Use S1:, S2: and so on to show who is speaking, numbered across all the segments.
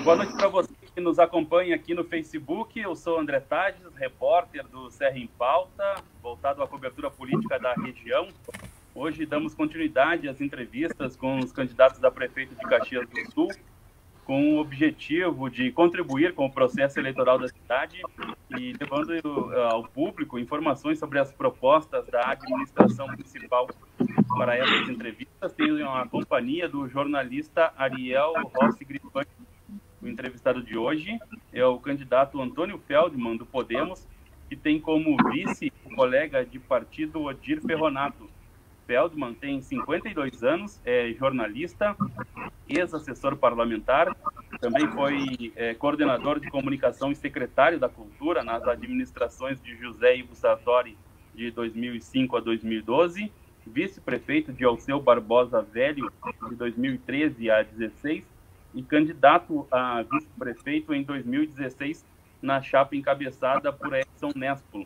S1: Boa noite para você que nos acompanha aqui no Facebook. Eu sou André Tages, repórter do Serra em Pauta, voltado à cobertura política da região. Hoje damos continuidade às entrevistas com os candidatos a prefeito de Caxias do Sul, com o objetivo de contribuir com o processo eleitoral da cidade e levando ao público informações sobre as propostas da administração municipal. Para essas entrevistas, tenho a companhia do jornalista Ariel Rossi Grifani. O entrevistado de hoje é o candidato Antônio Feldman, do Podemos, que tem como vice o colega de partido Odir Ferronato. Feldman tem 52 anos, é jornalista, ex-assessor parlamentar, também foi coordenador de comunicação e secretário da Cultura nas administrações de José Ivo Sartori de 2005 a 2012, vice-prefeito de Alceu Barbosa Velho de 2013 a 2016 e candidato a vice-prefeito em 2016 na chapa encabeçada por Edson Nespo.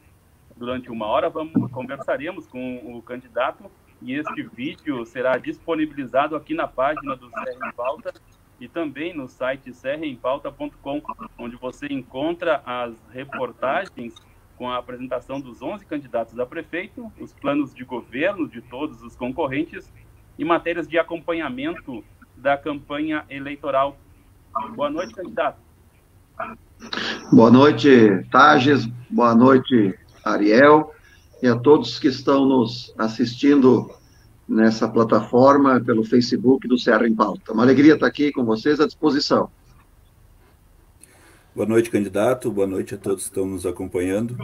S1: Durante uma hora conversaremos com o candidato e este vídeo será disponibilizado aqui na página do Serra em Pauta e também no site serraempauta.com, onde você encontra as reportagens com a apresentação dos 11 candidatos a prefeito, os planos de governo de todos os concorrentes e matérias de acompanhamento da campanha eleitoral. Boa noite, candidato.
S2: Boa noite, Tages. Boa noite, Ariel. E a todos que estão nos assistindo nessa plataforma pelo Facebook do Serra em Pauta. Uma alegria estar aqui com vocês à disposição.
S3: Boa noite, candidato. Boa noite a todos que estão nos acompanhando.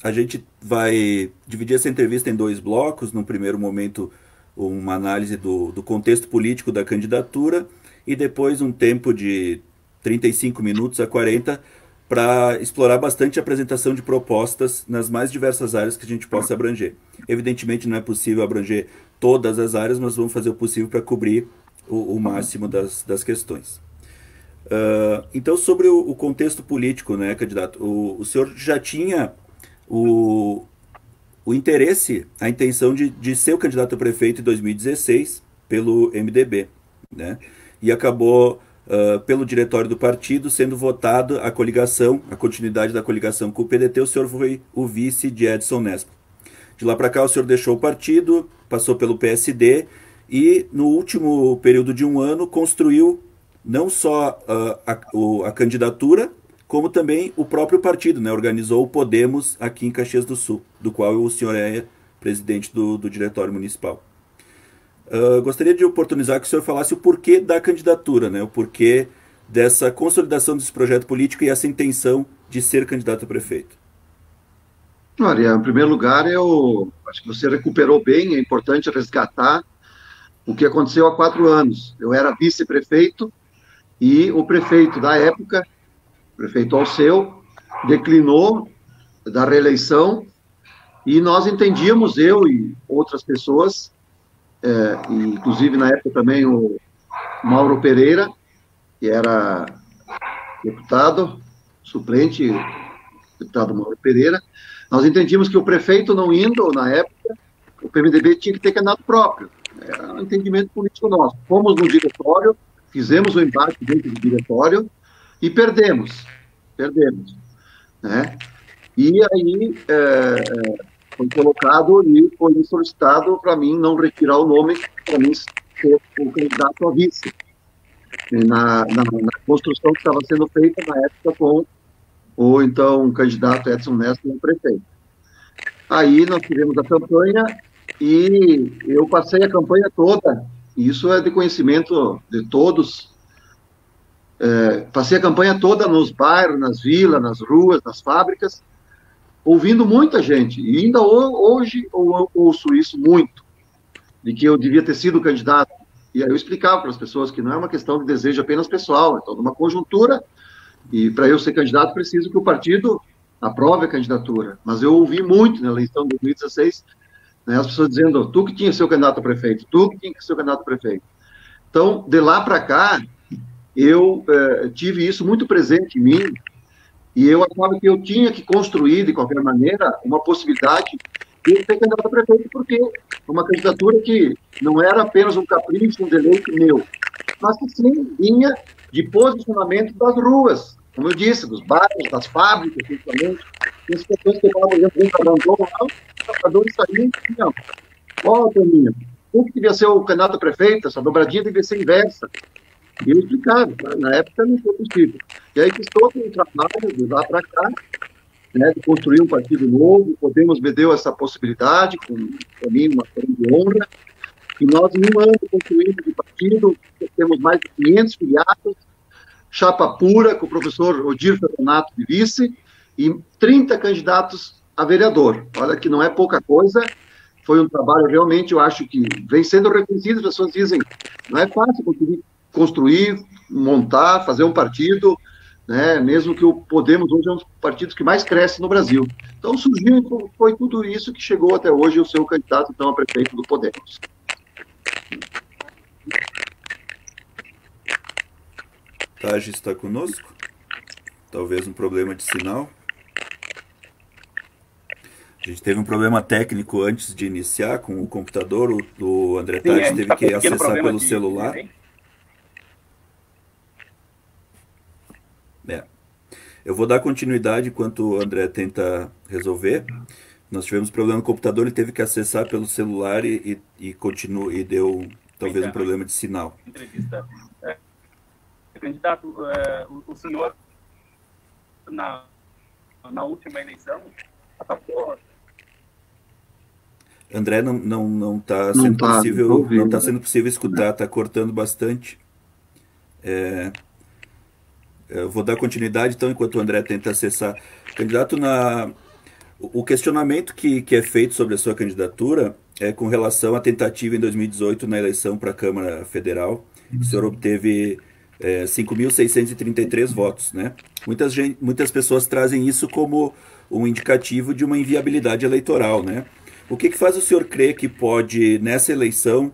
S3: A gente vai dividir essa entrevista em dois blocos. No primeiro momento, uma análise do contexto político da candidatura e depois um tempo de 35 minutos a 40 para explorar bastante a apresentação de propostas nas mais diversas áreas que a gente possa abranger. Evidentemente não é possível abranger todas as áreas, mas vamos fazer o possível para cobrir o máximo das questões. Então, sobre o contexto político, né, candidato, o senhor já tinha o interesse, a intenção de ser o candidato a prefeito em 2016 pelo MDB, né, e acabou pelo diretório do partido, sendo votado a continuidade da coligação com o PDT, o senhor foi o vice de Edson Nespo. De lá para cá, o senhor deixou o partido, passou pelo PSD e, no último período de um ano, construiu não só a candidatura, como também o próprio partido, né? Organizou o Podemos aqui em Caxias do Sul, do qual o senhor é presidente do diretório municipal. Gostaria de oportunizar que o senhor falasse o porquê da candidatura, né? O porquê dessa consolidação desse projeto político e essa intenção de ser candidato a prefeito.
S2: Olha, em primeiro lugar, eu acho que você recuperou bem, é importante resgatar o que aconteceu há 4 anos. Eu era vice-prefeito e o prefeito da época, o prefeito Alceu, declinou da reeleição e nós entendíamos, eu e outras pessoas, inclusive na época também o Mauro Pereira, que era deputado suplente, deputado Mauro Pereira, nós entendíamos que o prefeito não indo, na época, o PMDB tinha que ter candidato próprio. Era um entendimento político nosso. Fomos no diretório, fizemos o embate dentro do diretório e perdemos, né? E aí foi colocado e foi solicitado para mim não retirar o nome, para mim ser o candidato a vice, na construção que estava sendo feita na época com o então candidato Edson Nespo como prefeito. Aí nós tivemos a campanha e eu passei a campanha toda, e isso é de conhecimento de todos, passei a campanha toda nos bairros, nas vilas, nas ruas, nas fábricas, ouvindo muita gente, e ainda hoje eu ouço isso muito, de que eu devia ter sido candidato. E aí eu explicava para as pessoas que não é uma questão de desejo apenas pessoal, é toda uma conjuntura, e para eu ser candidato preciso que o partido aprove a candidatura. Mas eu ouvi muito na eleição de 2016, né, as pessoas dizendo, tu que tinha que ser o candidato a prefeito, tu que tinha que ser o candidato a prefeito. Então, de lá para cá, eu tive isso muito presente em mim, e eu achava que eu tinha que construir, de qualquer maneira, uma possibilidade de ser candidato a prefeito, porque uma candidatura que não era apenas um capricho, um deleite meu, mas que sim vinha de posicionamento das ruas, como eu disse, dos bairros, das fábricas, principalmente. Tem situações que eu falava, por exemplo, um trabalhador lá, os trabalhadores saíam e diziam, ó, Toninho, tu que devia ser o candidato a prefeito, essa dobradinha devia ser inversa. E eu explicava, na época não foi possível. E aí fiz todo um trabalho de lá para cá, né, de construir um partido novo. Podemos me deu essa possibilidade, com para mim uma grande honra, e nós em um ano construímos o partido, temos mais de 500 filiados, chapa pura, com o professor Odir Ferronato de vice, e 30 candidatos a vereador. Olha que não é pouca coisa, foi um trabalho realmente, eu acho que vem sendo reconhecido, as pessoas dizem, não é fácil construir, montar, fazer um partido, né, mesmo que o Podemos hoje é um dos partidos que mais cresce no Brasil. Então surgiu e foi tudo isso que chegou até hoje o seu candidato, então, a prefeito do Podemos.
S3: Tages está conosco? Talvez um problema de sinal. A gente teve um problema técnico antes de iniciar com o computador. O André Tages teve que acessar pelo celular. Eu vou dar continuidade enquanto o André tenta resolver. Nós tivemos problema no computador, ele teve que acessar pelo celular e deu talvez um problema de sinal.
S1: Entrevista. Candidato, o senhor, na última eleição, acabou...
S3: André, não está sendo possível, não está sendo possível escutar, está cortando bastante. Eu vou dar continuidade, então, enquanto o André tenta acessar. Candidato, o questionamento que é feito sobre a sua candidatura é com relação à tentativa em 2018 na eleição para a Câmara Federal. O senhor obteve 5.633 votos, né? Muitas pessoas trazem isso como um indicativo de uma inviabilidade eleitoral, né? O que faz o senhor crer que pode, nessa eleição,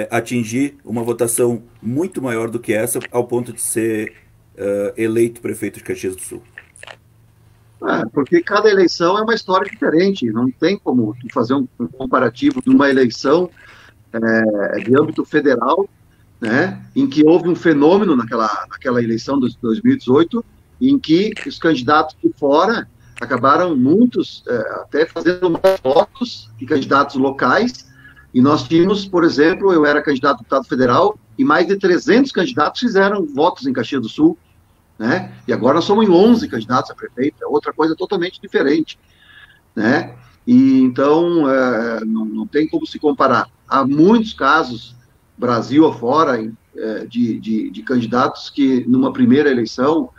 S3: atingir uma votação muito maior do que essa, ao ponto de ser eleito prefeito de Caxias do Sul?
S2: Porque cada eleição é uma história diferente, não tem como tu fazer um comparativo de uma eleição de âmbito federal, né, em que houve um fenômeno naquela eleição de 2018, em que os candidatos de fora acabaram muitos até fazendo mais votos que candidatos locais, e nós tínhamos, por exemplo, eu era candidato a deputado federal, e mais de 300 candidatos fizeram votos em Caxias do Sul, né? E agora nós somos em 11 candidatos a prefeito, é outra coisa totalmente diferente, né? E então não tem como se comparar. Há muitos casos, Brasil afora, de candidatos que numa primeira eleição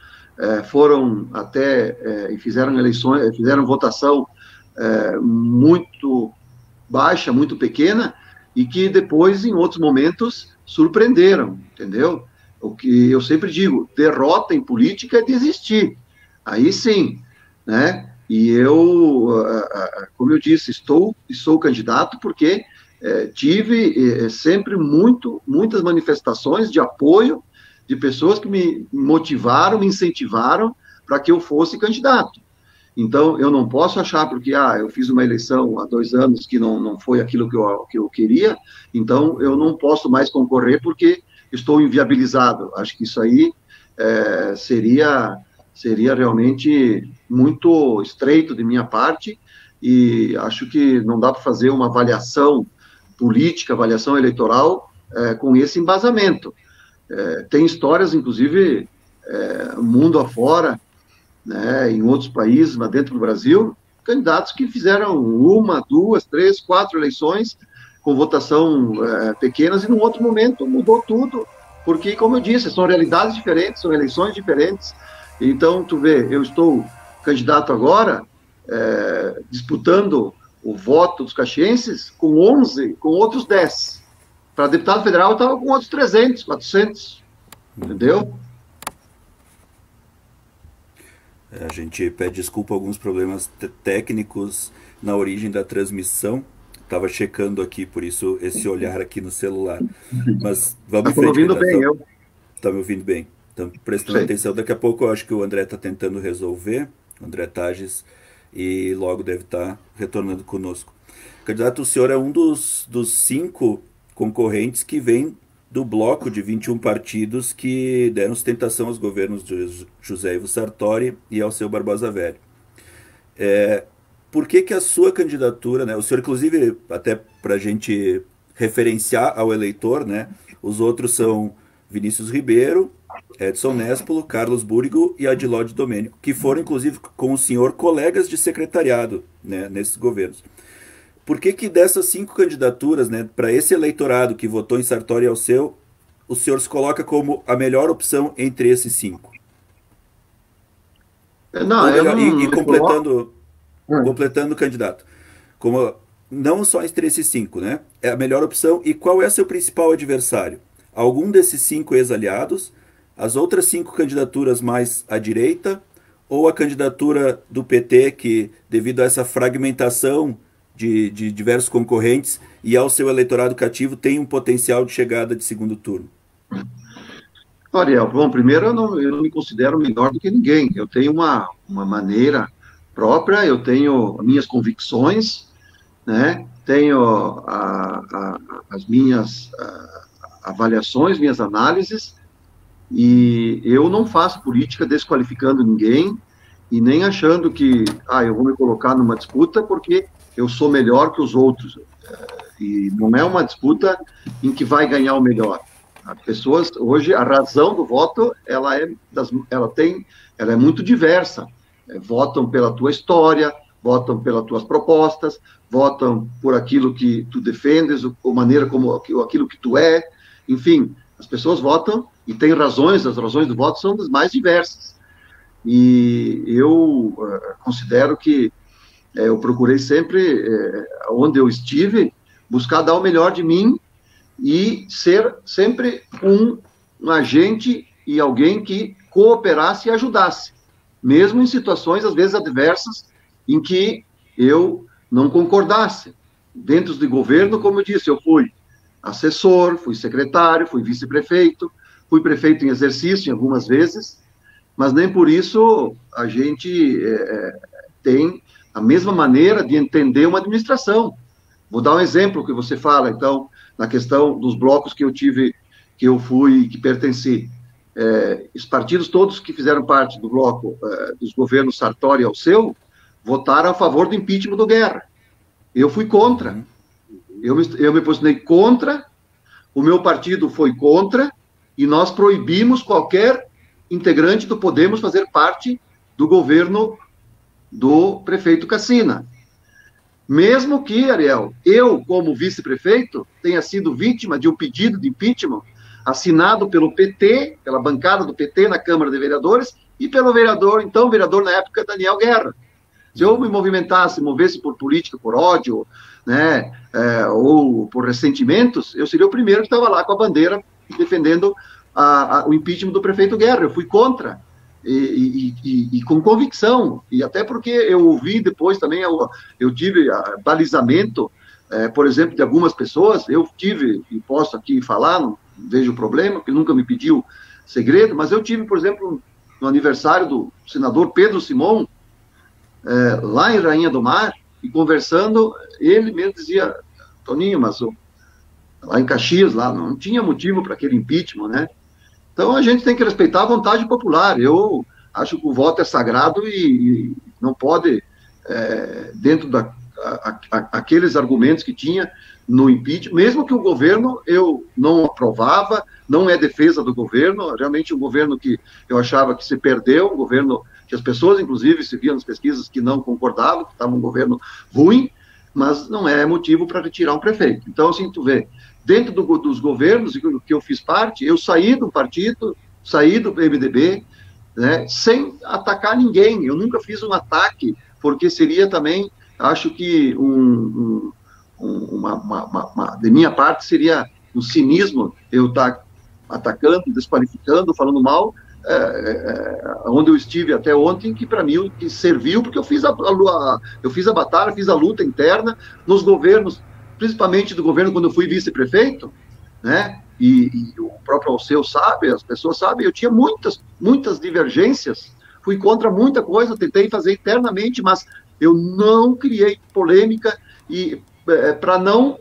S2: foram até e fizeram votação muito baixa, muito pequena, e que depois, em outros momentos, surpreenderam, entendeu? O que eu sempre digo, derrota em política é desistir. Aí sim, né? E eu, como eu disse, sou candidato porque tive sempre muitas manifestações de apoio de pessoas que me motivaram, me incentivaram para que eu fosse candidato. Então, eu não posso achar porque eu fiz uma eleição há 2 anos que não foi aquilo que eu queria, então eu não posso mais concorrer porque estou inviabilizado. Acho que isso aí seria realmente muito estreito de minha parte, e acho que não dá para fazer uma avaliação política, avaliação eleitoral com esse embasamento. Tem histórias, inclusive, mundo afora, né, em outros países, mas dentro do Brasil, candidatos que fizeram 1, 2, 3, 4 eleições com votação pequenas, e num outro momento mudou tudo, porque, como eu disse, são realidades diferentes, são eleições diferentes. Então, tu vê, eu estou candidato agora, disputando o voto dos caxienses com 11, com outros 10. Para deputado federal, eu estava com outros 300, 400, entendeu?
S3: A gente pede desculpa alguns problemas técnicos na origem da transmissão. Estava checando aqui, por isso esse olhar aqui no celular. Mas vamos em frente.
S2: Está me ouvindo bem, eu.
S3: Está me ouvindo bem. Estamos prestando atenção. Daqui a pouco eu acho que o André está tentando resolver, o André Tages, e logo deve estar retornando conosco. Candidato, o senhor é um dos 5 concorrentes que vem do bloco de 21 partidos que deram sustentação aos governos de José Ivo Sartori e ao seu Barbosa Velho. Por que a sua candidatura, né, o senhor, inclusive, até para a gente referenciar ao eleitor, né, os outros são Vinícius Ribeiro, Edson Nespolo, Carlos Búrigo e Adilóide Domênico, que foram, inclusive, com o senhor, colegas de secretariado, né, nesses governos. Por que dessas 5 candidaturas, né, para esse eleitorado que votou em Sartori e ao seu, o senhor se coloca como a melhor opção entre esses 5?
S2: Não, melhor,
S3: e completando o candidato, como não só entre esses 5, né, é a melhor opção. E qual é seu principal adversário? Algum desses 5 ex-aliados, as outras 5 candidaturas mais à direita, ou a candidatura do PT, que, devido a essa fragmentação de diversos concorrentes e ao seu eleitorado cativo, tem um potencial de chegada de segundo turno?
S2: Ariel, bom, primeiro eu não me considero melhor do que ninguém. Eu tenho uma maneira própria, eu tenho minhas convicções, né? Tenho as minhas avaliações, minhas análises, e eu não faço política desqualificando ninguém e nem achando que eu vou me colocar numa disputa porque eu sou melhor que os outros. E não é uma disputa em que vai ganhar o melhor. As pessoas, hoje, a razão do voto, ela é muito diversa. Votam pela tua história, votam pelas tuas propostas, votam por aquilo que tu defendes, a maneira como aquilo que tu é. Enfim, as pessoas votam e têm razões, as razões do voto são das mais diversas. E eu considero que eu procurei sempre, onde eu estive, buscar dar o melhor de mim e ser sempre um agente e alguém que cooperasse e ajudasse, mesmo em situações, às vezes, adversas, em que eu não concordasse. Dentro do governo, como eu disse, eu fui assessor, fui secretário, fui vice-prefeito, fui prefeito em exercício em algumas vezes, mas nem por isso a gente tem a mesma maneira de entender uma administração. Vou dar um exemplo que você fala, então, na questão dos blocos que que pertenci. Os partidos todos que fizeram parte do bloco dos governos Sartori e Alceu votaram a favor do impeachment do Guerra. Eu fui contra. Eu me posicionei contra, o meu partido foi contra, e nós proibimos qualquer integrante do Podemos fazer parte do governo do prefeito Cassina. Mesmo que, Ariel, eu, como vice-prefeito, tenha sido vítima de um pedido de impeachment assinado pelo PT, pela bancada do PT na Câmara de Vereadores, e pelo vereador na época, Daniel Guerra. Se eu me movesse por política, por ódio, né, ou por ressentimentos, eu seria o primeiro que estava lá com a bandeira defendendo o impeachment do prefeito Guerra. Eu fui contra, e com convicção, e até porque eu ouvi depois também, eu tive balizamento, por exemplo, de algumas pessoas. Eu tive, e posso aqui falar, não vejo problema, porque nunca me pediu segredo, mas eu tive, por exemplo, no aniversário do senador Pedro Simon, lá em Rainha do Mar, e conversando, ele mesmo dizia: Toninho, mas lá em Caxias, lá não tinha motivo para aquele impeachment, né? Então a gente tem que respeitar a vontade popular. Eu acho que o voto é sagrado e não pode, dentro aqueles argumentos que tinha no impeachment, mesmo que o governo eu não aprovava, não é defesa do governo, realmente um governo que eu achava que se perdeu, um governo que as pessoas, inclusive, se viam nas pesquisas que não concordavam, que estava um governo ruim, mas não é motivo para retirar um prefeito. Então, assim, tu vê, dentro dos governos que eu fiz parte, eu saí do partido, saí do PMDB, né, sem atacar ninguém. Eu nunca fiz um ataque, porque seria também, acho que de minha parte seria um cinismo eu estar atacando, desqualificando, falando mal, onde eu estive até ontem, que para mim que serviu, porque eu fiz a batalha, fiz a luta interna nos governos, principalmente do governo quando eu fui vice-prefeito, né? E o próprio Alceu sabe, as pessoas sabem, eu tinha muitas divergências, fui contra muita coisa, tentei fazer internamente, mas eu não criei polêmica e para não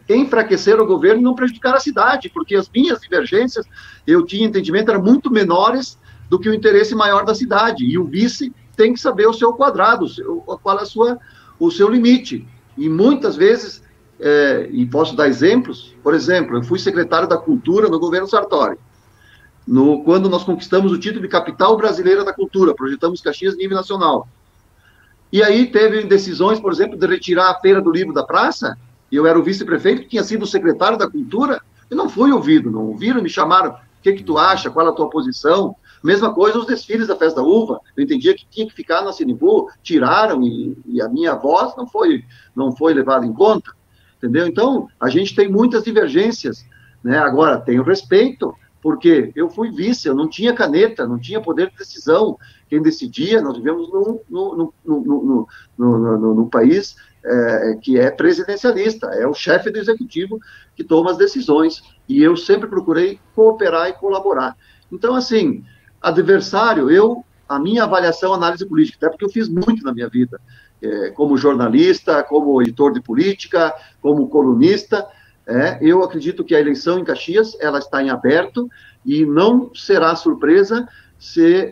S2: enfraquecer o governo e não prejudicar a cidade, porque as minhas divergências, eu tinha entendimento, eram muito menores do que o interesse maior da cidade, e o vice tem que saber o seu quadrado, qual é o seu limite, e muitas vezes, e posso dar exemplos, por exemplo, eu fui secretário da Cultura no governo Sartori, quando nós conquistamos o título de capital brasileira da cultura, projetamos Caxias nível nacional, e aí teve decisões, por exemplo, de retirar a Feira do Livro da praça, e eu era o vice-prefeito, que tinha sido o secretário da Cultura, e não fui ouvido, não ouviram, me chamaram, o que tu acha, qual é a tua posição? Mesma coisa os desfiles da Festa da Uva, eu entendia que tinha que ficar na Sinimbu, tiraram, e a minha voz não foi levada em conta, entendeu? Então, a gente tem muitas divergências, né? Agora, tenho respeito, porque eu fui vice, eu não tinha caneta, não tinha poder de decisão, quem decidia, nós vivemos num país que é presidencialista, é o chefe do executivo que toma as decisões, e eu sempre procurei cooperar e colaborar. Então, assim, adversário, a minha avaliação, análise política, até porque eu fiz muito na minha vida, como jornalista, como editor de política, como colunista, eu acredito que a eleição em Caxias, ela está em aberto, e não será surpresa se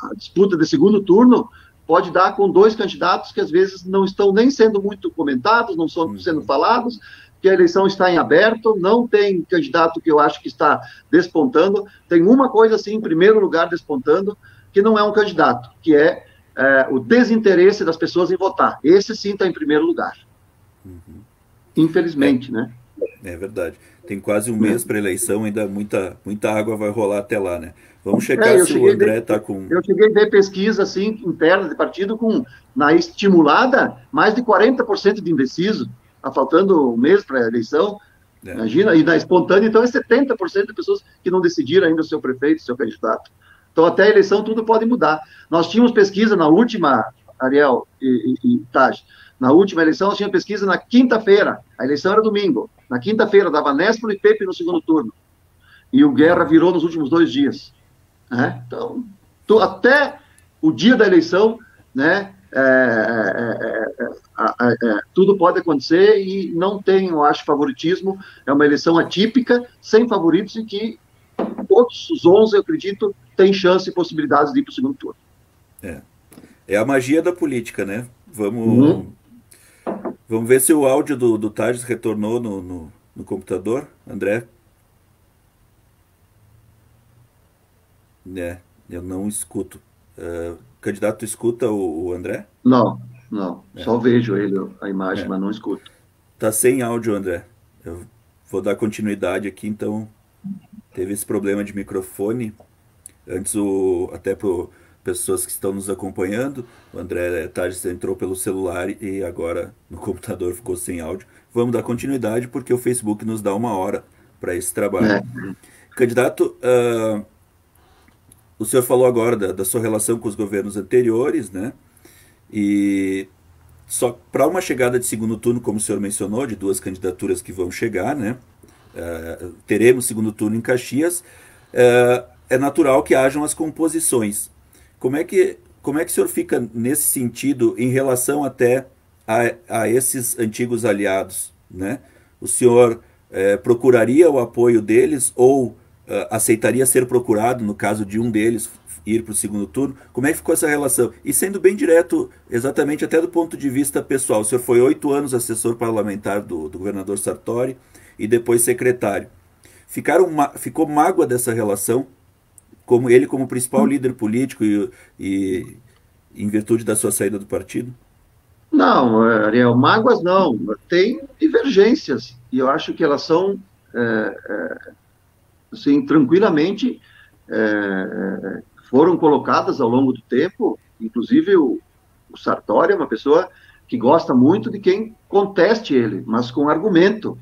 S2: a disputa de segundo turno pode dar com dois candidatos que às vezes não estão nem sendo muito comentados, não estão sendo falados, que a eleição está em aberto, não tem candidato que eu acho que está despontando, tem uma coisa assim, em primeiro lugar, despontando, que não é um candidato, que é o desinteresse das pessoas em votar. Esse sim está em primeiro lugar. Infelizmente, né?
S3: É verdade. Tem quase um mês para a eleição, ainda muita água vai rolar até lá, né? Vamos checar se o André está com...
S2: Eu cheguei a ver pesquisa, assim, interna de partido, na estimulada, mais de 40% de indeciso. Está faltando um mês para a eleição, imagina, e na espontânea, então, é 70% de pessoas que não decidiram ainda o seu prefeito, o seu candidato. Então, até a eleição, tudo pode mudar. Nós tínhamos pesquisa na última, Ariel e Taj, na última eleição, nós tínhamos pesquisa na quinta-feira, a eleição era domingo. Na quinta-feira, dava Nespolo e Pepe no segundo turno. E o Guerra virou nos últimos 2 dias. Então, até o dia da eleição, né, tudo pode acontecer e não tem, eu acho, favoritismo. É uma eleição atípica, sem favoritos, e que todos os 11, eu acredito, têm chance e possibilidades de ir para o segundo turno.
S3: É a magia da política, né? Vamos ver se o áudio do Tages retornou no computador, André. Eu não escuto. Candidato, escuta o André?
S2: Não. Só vejo a imagem, mas não escuto.
S3: Tá sem áudio, André. Eu vou dar continuidade aqui, então. Teve esse problema de microfone. Antes, até para pessoas que estão nos acompanhando, o André Tages entrou pelo celular e agora no computador ficou sem áudio. Vamos dar continuidade porque o Facebook nos dá 1 hora para esse trabalho. Candidato, o senhor falou agora da sua relação com os governos anteriores, né? E só para uma chegada de segundo turno, como o senhor mencionou, de 2 candidaturas que vão chegar, né? Teremos segundo turno em Caxias. É natural que hajam as composições. Como é que o senhor fica nesse sentido em relação até a esses antigos aliados, né? O senhor procuraria o apoio deles ou aceitaria ser procurado no caso de um deles ir para o segundo turno? Como é que ficou essa relação? E sendo bem direto, exatamente até do ponto de vista pessoal, o senhor foi 8 anos assessor parlamentar do governador Sartori e depois secretário. Ficou mágoa dessa relação? Como principal líder político e em virtude da sua saída do partido?
S2: Não, Ariel, mágoas não. Tem divergências, e eu acho que elas são, assim, tranquilamente foram colocadas ao longo do tempo. Inclusive, o Sartori é uma pessoa que gosta muito de quem conteste ele, mas com argumento,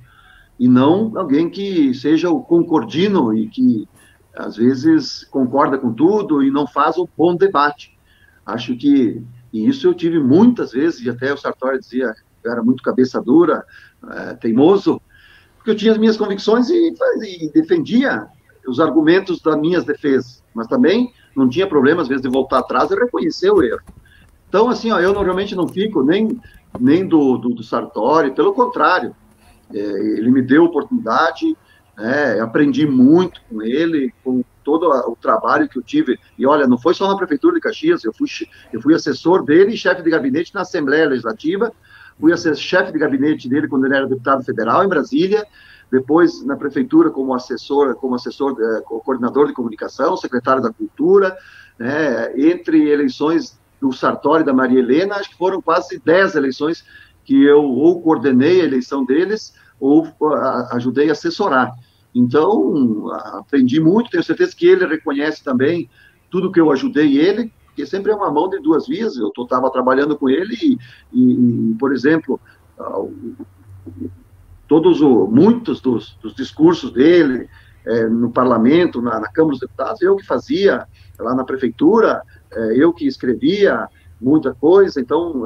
S2: e não alguém que seja o concordino e que às vezes concorda com tudo e não faz um bom debate. Acho que, e isso eu tive muitas vezes, e até o Sartori dizia que eu era muito cabeça dura, teimoso, porque eu tinha as minhas convicções e defendia os argumentos das minhas defesas, mas também não tinha problema, às vezes, de voltar atrás e reconhecer o erro. Então, assim, eu normalmente não fico nem nem do Sartori, pelo contrário, ele me deu oportunidade, né, aprendi muito com ele, com todo o trabalho que eu tive, e olha, não foi só na Prefeitura de Caxias, eu fui assessor dele e chefe de gabinete na Assembleia Legislativa, fui chefe de gabinete dele quando ele era deputado federal em Brasília, depois na Prefeitura como assessor, coordenador de comunicação, secretário da Cultura, né, entre eleições do Sartori e da Maria Helena, acho que foram quase 10 eleições que eu ou coordenei a eleição deles, ou ajudei a assessorar. Então, aprendi muito, tenho certeza que ele reconhece também tudo que eu ajudei ele, porque sempre é uma mão de duas vias, eu estava trabalhando com ele e, por exemplo, muitos dos discursos dele no parlamento, na Câmara dos Deputados, eu que fazia, lá na prefeitura, eu que escrevia muita coisa, então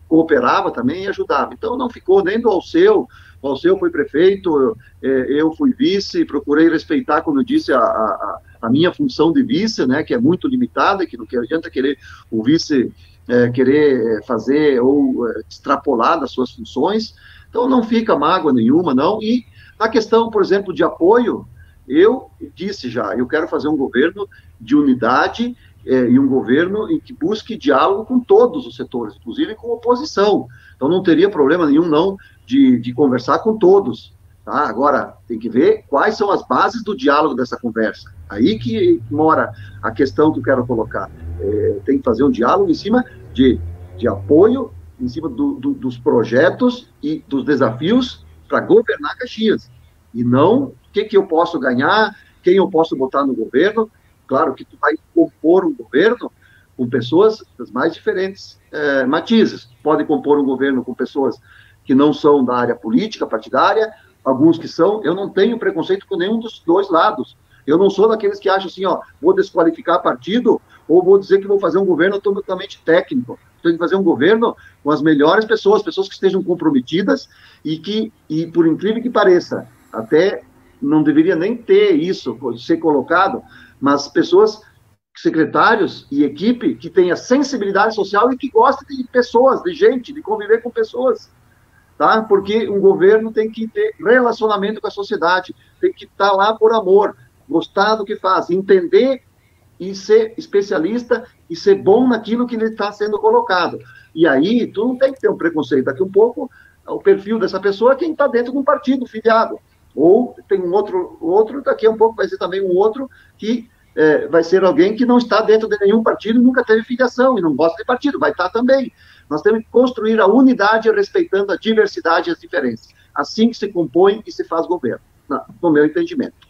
S2: cooperava também e ajudava. Então não ficou nem do Alceu, o Alceu foi prefeito, eu fui vice, procurei respeitar, como eu disse, a minha função de vice, né, que é muito limitada, que não adianta querer o vice querer fazer ou extrapolar das suas funções, então não fica mágoa nenhuma, não. E na questão, por exemplo, de apoio, eu disse já, eu quero fazer um governo de unidade e um governo em que busque diálogo com todos os setores, inclusive com a oposição. Então não teria problema nenhum, não, de conversar com todos. Tá? Agora, tem que ver quais são as bases do diálogo dessa conversa. Aí que mora a questão que eu quero colocar. Tem que fazer um diálogo em cima de apoio, em cima dos projetos e dos desafios para governar Caxias. E não o que eu posso ganhar, quem eu posso botar no governo. Claro que tu vai compor um governo com pessoas das mais diferentes matizes. Pode compor um governo com pessoas que não são da área política, partidária, alguns que são. Eu não tenho preconceito com nenhum dos dois lados. Eu não sou daqueles que acham assim, vou desqualificar partido ou vou dizer que vou fazer um governo totalmente técnico. Tenho que fazer um governo com as melhores pessoas que estejam comprometidas e por incrível que pareça, até não deveria nem ter isso, ser colocado, mas pessoas, secretários e equipe que tenha sensibilidade social e que gostem de pessoas, de gente, de conviver com pessoas. Tá? Porque um governo tem que ter relacionamento com a sociedade, tem que estar lá por amor, gostar do que faz, entender e ser especialista e ser bom naquilo que lhe está sendo colocado. E aí, tu não tem que ter um preconceito. Daqui um pouco, o perfil dessa pessoa é quem está dentro de um partido filiado. Ou tem um outro, daqui a um pouco vai ser também um outro que vai ser alguém que não está dentro de nenhum partido, nunca teve filiação e não gosta de partido, vai estar também. Nós temos que construir a unidade respeitando a diversidade e as diferenças. Assim que se compõe e se faz governo, no meu entendimento.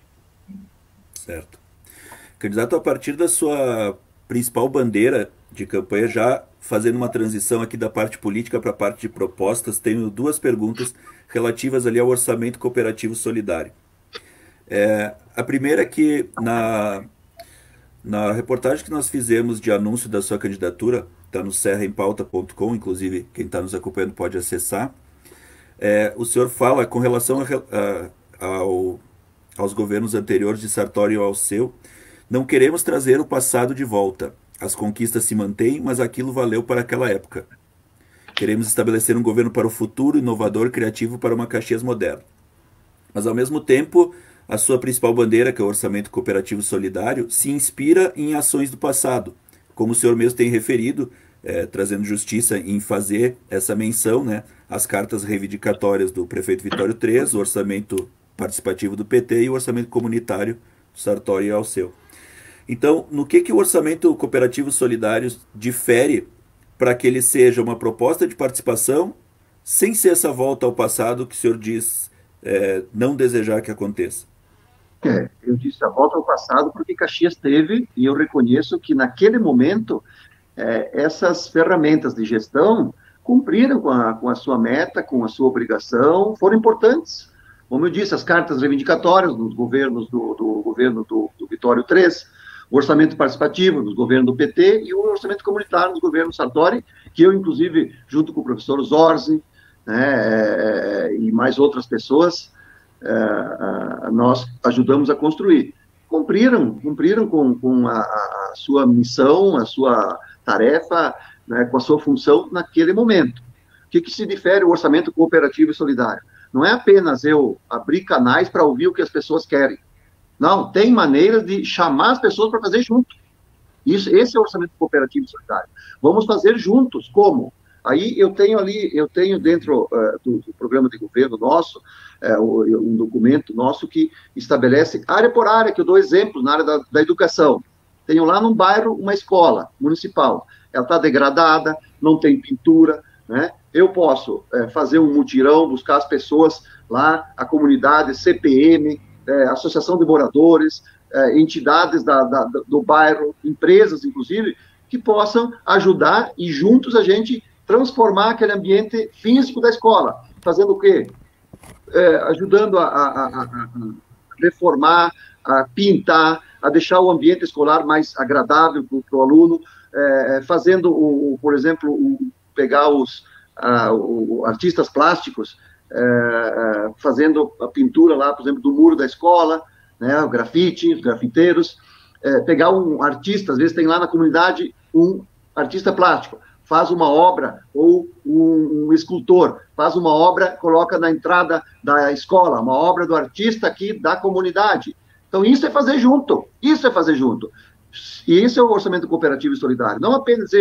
S3: Certo. Candidato, a partir da sua principal bandeira de campanha, já fazendo uma transição aqui da parte política para a parte de propostas, tenho duas perguntas relativas ali ao orçamento cooperativo solidário. A primeira é que na reportagem que nós fizemos de anúncio da sua candidatura, está no serraempauta.com, inclusive quem está nos acompanhando pode acessar, o senhor fala com relação aos governos anteriores de Sartori e Alceu, não queremos trazer o passado de volta. As conquistas se mantêm, mas aquilo valeu para aquela época. Queremos estabelecer um governo para o futuro, inovador, criativo para uma Caxias moderna. Mas, ao mesmo tempo, a sua principal bandeira, que é o orçamento cooperativo solidário, se inspira em ações do passado. Como o senhor mesmo tem referido, trazendo justiça em fazer essa menção, né, as cartas reivindicatórias do prefeito Vitório III, o orçamento participativo do PT e o orçamento comunitário do Sartori e Alceu. Então, no que o orçamento cooperativo solidário difere para que ele seja uma proposta de participação sem ser essa volta ao passado que o senhor diz não desejar que aconteça?
S2: Eu disse a volta ao passado porque Caxias teve, e eu reconheço que naquele momento essas ferramentas de gestão cumpriram com a sua meta, com a sua obrigação, foram importantes. Como eu disse, as cartas reivindicatórias dos governos do governo do Vitório III, o orçamento participativo dos governos do PT e o orçamento comunitário dos governos Sartori, que eu, inclusive, junto com o professor Zorzi, né, e mais outras pessoas, nós ajudamos a construir. Cumpriram com a sua missão, a sua tarefa, né, com a sua função naquele momento. que se difere o orçamento cooperativo e solidário? Não é apenas eu abrir canais para ouvir o que as pessoas querem. Não, tem maneiras de chamar as pessoas para fazer junto. Esse é o orçamento cooperativo e solidário. Vamos fazer juntos. Como? Aí eu tenho dentro do programa de governo nosso, um documento nosso que estabelece área por área, que eu dou exemplos na área da educação. Tenho lá num bairro uma escola municipal. Ela está degradada, não tem pintura, né? Eu posso fazer um mutirão, buscar as pessoas lá, a comunidade, CPM, Associação de Moradores, entidades do bairro, empresas, inclusive, que possam ajudar e juntos a gente transformar aquele ambiente físico da escola. Fazendo o quê? Ajudando a reformar, a pintar, a deixar o ambiente escolar mais agradável para o aluno, fazendo, por exemplo, pegar os artistas plásticos, fazendo a pintura lá, por exemplo, do muro da escola, né, o grafite, os grafiteiros, pegar um artista, às vezes tem lá na comunidade um artista plástico, faz uma obra, ou um escultor faz uma obra, coloca na entrada da escola, uma obra do artista aqui da comunidade. Então, isso é fazer junto, isso é fazer junto. E isso é o orçamento cooperativo e solidário. Não apenas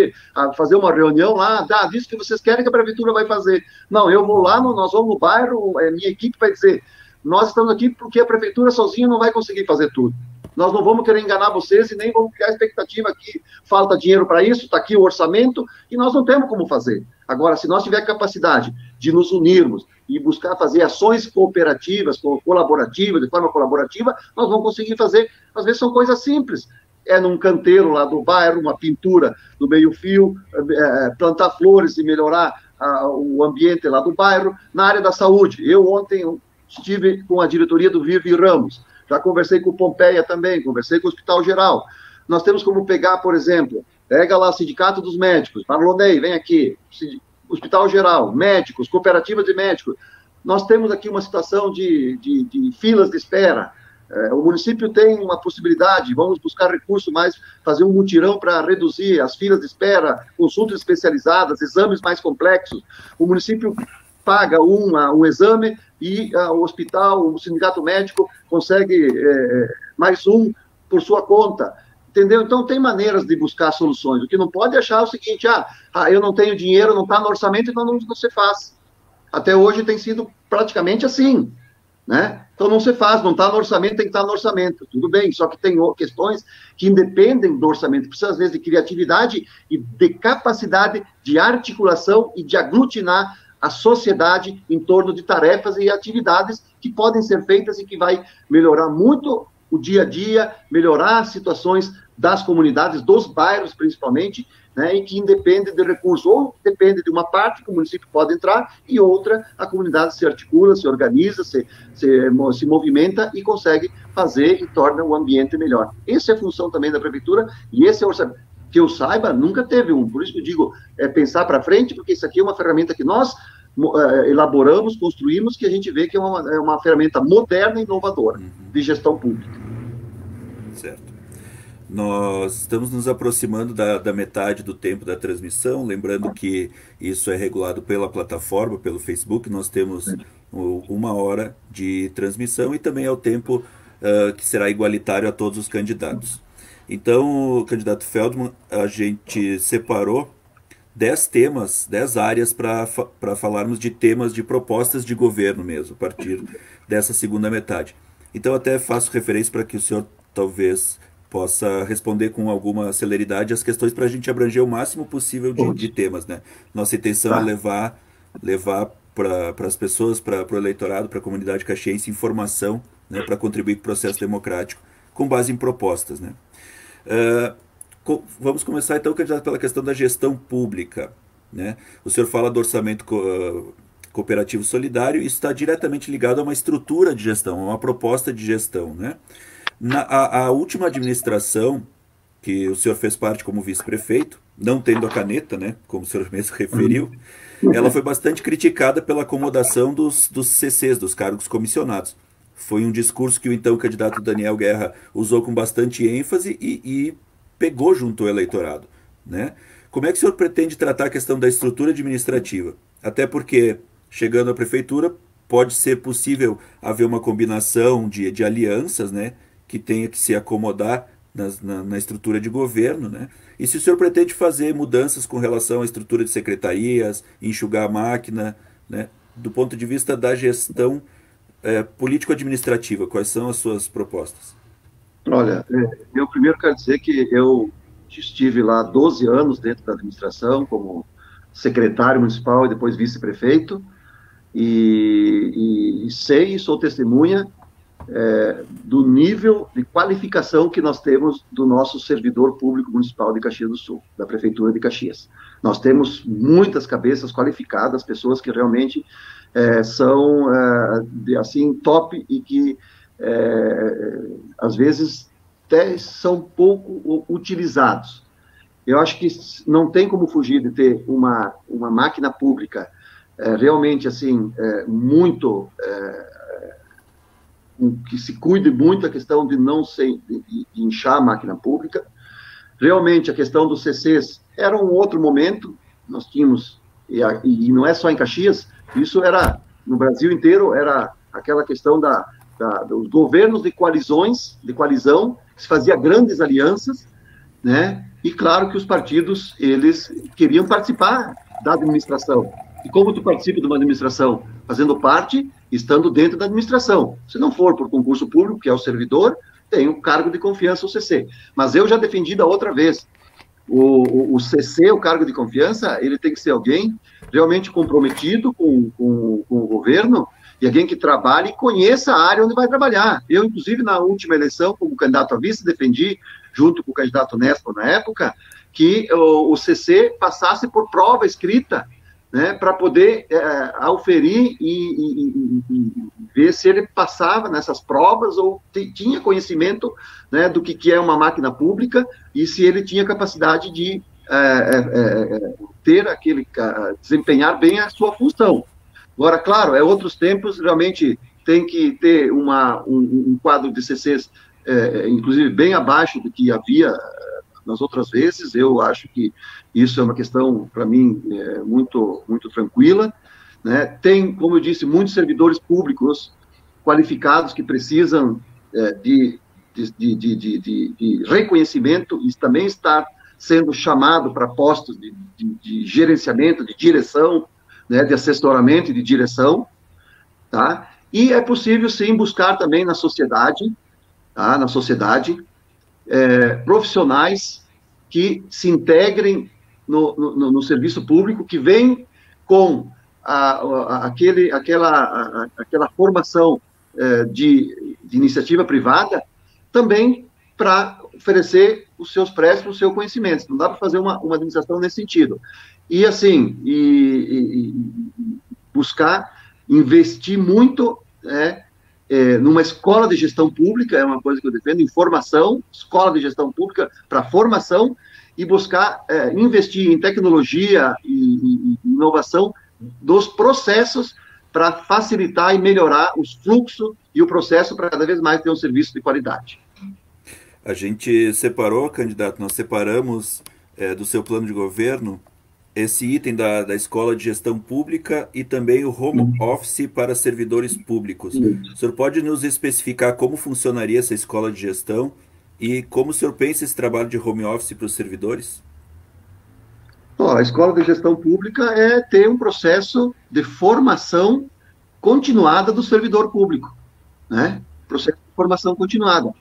S2: fazer uma reunião lá, diz que vocês querem que a prefeitura vai fazer. Não, eu vou lá, nós vamos no bairro, minha equipe vai dizer, nós estamos aqui porque a prefeitura sozinha não vai conseguir fazer tudo. Nós não vamos querer enganar vocês e nem vamos criar expectativa que falta dinheiro para isso, está aqui o orçamento, e nós não temos como fazer. Agora, se nós tivermos capacidade de nos unirmos e buscar fazer ações cooperativas, colaborativas, de forma colaborativa, nós vamos conseguir fazer, às vezes são coisas simples, num canteiro lá do bairro, uma pintura do meio-fio, plantar flores e melhorar o ambiente lá do bairro. Na área da saúde, eu ontem estive com a diretoria do Vive Ramos, já conversei com o Pompeia também, conversei com o Hospital Geral. Nós temos como pegar, por exemplo, pega lá o Sindicato dos Médicos, Marlonei, vem aqui, Hospital Geral, médicos, cooperativas de médicos. Nós temos aqui uma situação de filas de espera. O município tem uma possibilidade, vamos buscar recurso mais, fazer um mutirão para reduzir as filas de espera, consultas especializadas, exames mais complexos. O município paga um exame e o hospital, o sindicato médico consegue mais um por sua conta. Entendeu? Então, tem maneiras de buscar soluções. O que não pode achar é o seguinte, eu não tenho dinheiro, não está no orçamento, então não se faz. Até hoje tem sido praticamente assim, né? Então não se faz, não está no orçamento, tem que estar no orçamento. Tudo bem, só que tem questões que independem do orçamento, precisa às vezes de criatividade e de capacidade de articulação e de aglutinar a sociedade em torno de tarefas e atividades que podem ser feitas e que vai melhorar muito o dia a dia, melhorar as situações das comunidades, dos bairros principalmente, né, e que independe de recursos, ou depende de uma parte que o município pode entrar e outra, a comunidade se articula, se organiza, se movimenta e consegue fazer e torna o ambiente melhor. Essa é a função também da prefeitura e esse é o orçamento. Que eu saiba, nunca teve um. Por isso que eu digo, pensar para frente, porque isso aqui é uma ferramenta que nós elaboramos, construímos, que a gente vê que é uma ferramenta moderna e inovadora de gestão pública.
S3: Certo. Nós estamos nos aproximando da metade do tempo da transmissão, lembrando que isso é regulado pela plataforma, pelo Facebook. Nós temos 1 hora de transmissão e também é o tempo que será igualitário a todos os candidatos. Então, candidato Feldman, a gente separou 10 temas, 10 áreas para falarmos de temas de propostas de governo mesmo, a partir dessa segunda metade. Então, até faço referência para que o senhor talvez possa responder com alguma celeridade as questões para a gente abranger o máximo possível de temas, né? Nossa intenção é levar para as pessoas, para o eleitorado, para a comunidade caxiense, informação, né, para contribuir com o processo democrático com base em propostas, né? Vamos começar então, candidato, pela questão da gestão pública, né? O senhor fala do orçamento cooperativo solidário, isso está diretamente ligado a uma estrutura de gestão, a uma proposta de gestão, né? A última administração, que o senhor fez parte como vice-prefeito, não tendo a caneta, né, como o senhor mesmo referiu, ela foi bastante criticada pela acomodação dos CCs, dos cargos comissionados. Foi um discurso que o então candidato Daniel Guerra usou com bastante ênfase e pegou junto ao eleitorado, né? Como é que o senhor pretende tratar a questão da estrutura administrativa? Até porque, chegando à prefeitura, pode ser possível haver uma combinação de alianças, né, que tenha que se acomodar na estrutura de governo, né? E se o senhor pretende fazer mudanças com relação à estrutura de secretarias, enxugar a máquina, né, do ponto de vista da gestão político-administrativa, quais são as suas propostas?
S2: Olha, eu primeiro quero dizer que eu estive lá 12 anos dentro da administração, como secretário municipal e depois vice-prefeito, e sei e sou testemunha do nível de qualificação que nós temos do nosso servidor público municipal de Caxias do Sul, da Prefeitura de Caxias. Nós temos muitas cabeças qualificadas, pessoas que realmente são, assim, top e que, às vezes, até são pouco utilizados. Eu acho que não tem como fugir de ter uma máquina pública realmente, assim, muito... que se cuide muito a questão de não de inchar a máquina pública. Realmente, a questão dos CCs era um outro momento, nós tínhamos, e não é só em Caxias, isso era, no Brasil inteiro, era aquela questão dos governos de coalizão, que se fazia grandes alianças, né? E claro que os partidos, eles queriam participar da administração. E como tu participa de uma administração? Fazendo parte, estando dentro da administração. Se não for por concurso público, que é o servidor, tem o cargo de confiança, o CC. Mas eu já defendi da outra vez. O CC, o cargo de confiança, ele tem que ser alguém realmente comprometido com o governo e alguém que trabalhe e conheça a área onde vai trabalhar. Eu, inclusive, na última eleição, como candidato a vice, defendi, junto com o candidato Néstor na época, que o CC passasse por prova escrita, né, para poder auferir e ver se ele passava nessas provas ou tinha conhecimento, né, do que é uma máquina pública e se ele tinha capacidade de ter desempenhar bem a sua função. Agora, claro, outros tempos, realmente tem que ter um quadro de CCs, inclusive bem abaixo do que havia nas outras vezes. Eu acho que isso é uma questão, para mim, muito, muito tranquila, né? Tem, como eu disse, muitos servidores públicos qualificados que precisam de reconhecimento e também estar sendo chamado para postos de gerenciamento, de direção, né, de assessoramento e de direção, tá? E é possível, sim, buscar também na sociedade, tá? Profissionais que se integrem no serviço público, que vêm com aquela formação de iniciativa privada, também para oferecer os seus préstimos, os seus conhecimentos. Não dá para fazer uma administração nesse sentido. E, assim, buscar investir muito, numa escola de gestão pública, é uma coisa que eu defendo, em formação, escola de gestão pública para formação, e buscar investir em tecnologia e inovação dos processos para facilitar e melhorar os fluxos e o processo para cada vez mais ter um serviço de qualidade.
S3: A gente separou, candidato, nós separamos do seu plano de governo esse item da Escola de Gestão Pública e também o Home Office para servidores públicos. O senhor pode nos especificar como funcionaria essa escola de gestão e como o senhor pensa esse trabalho de home office para os servidores?
S2: A Escola de Gestão Pública é ter um processo de formação continuada do servidor público, né? Processo de formação continuada.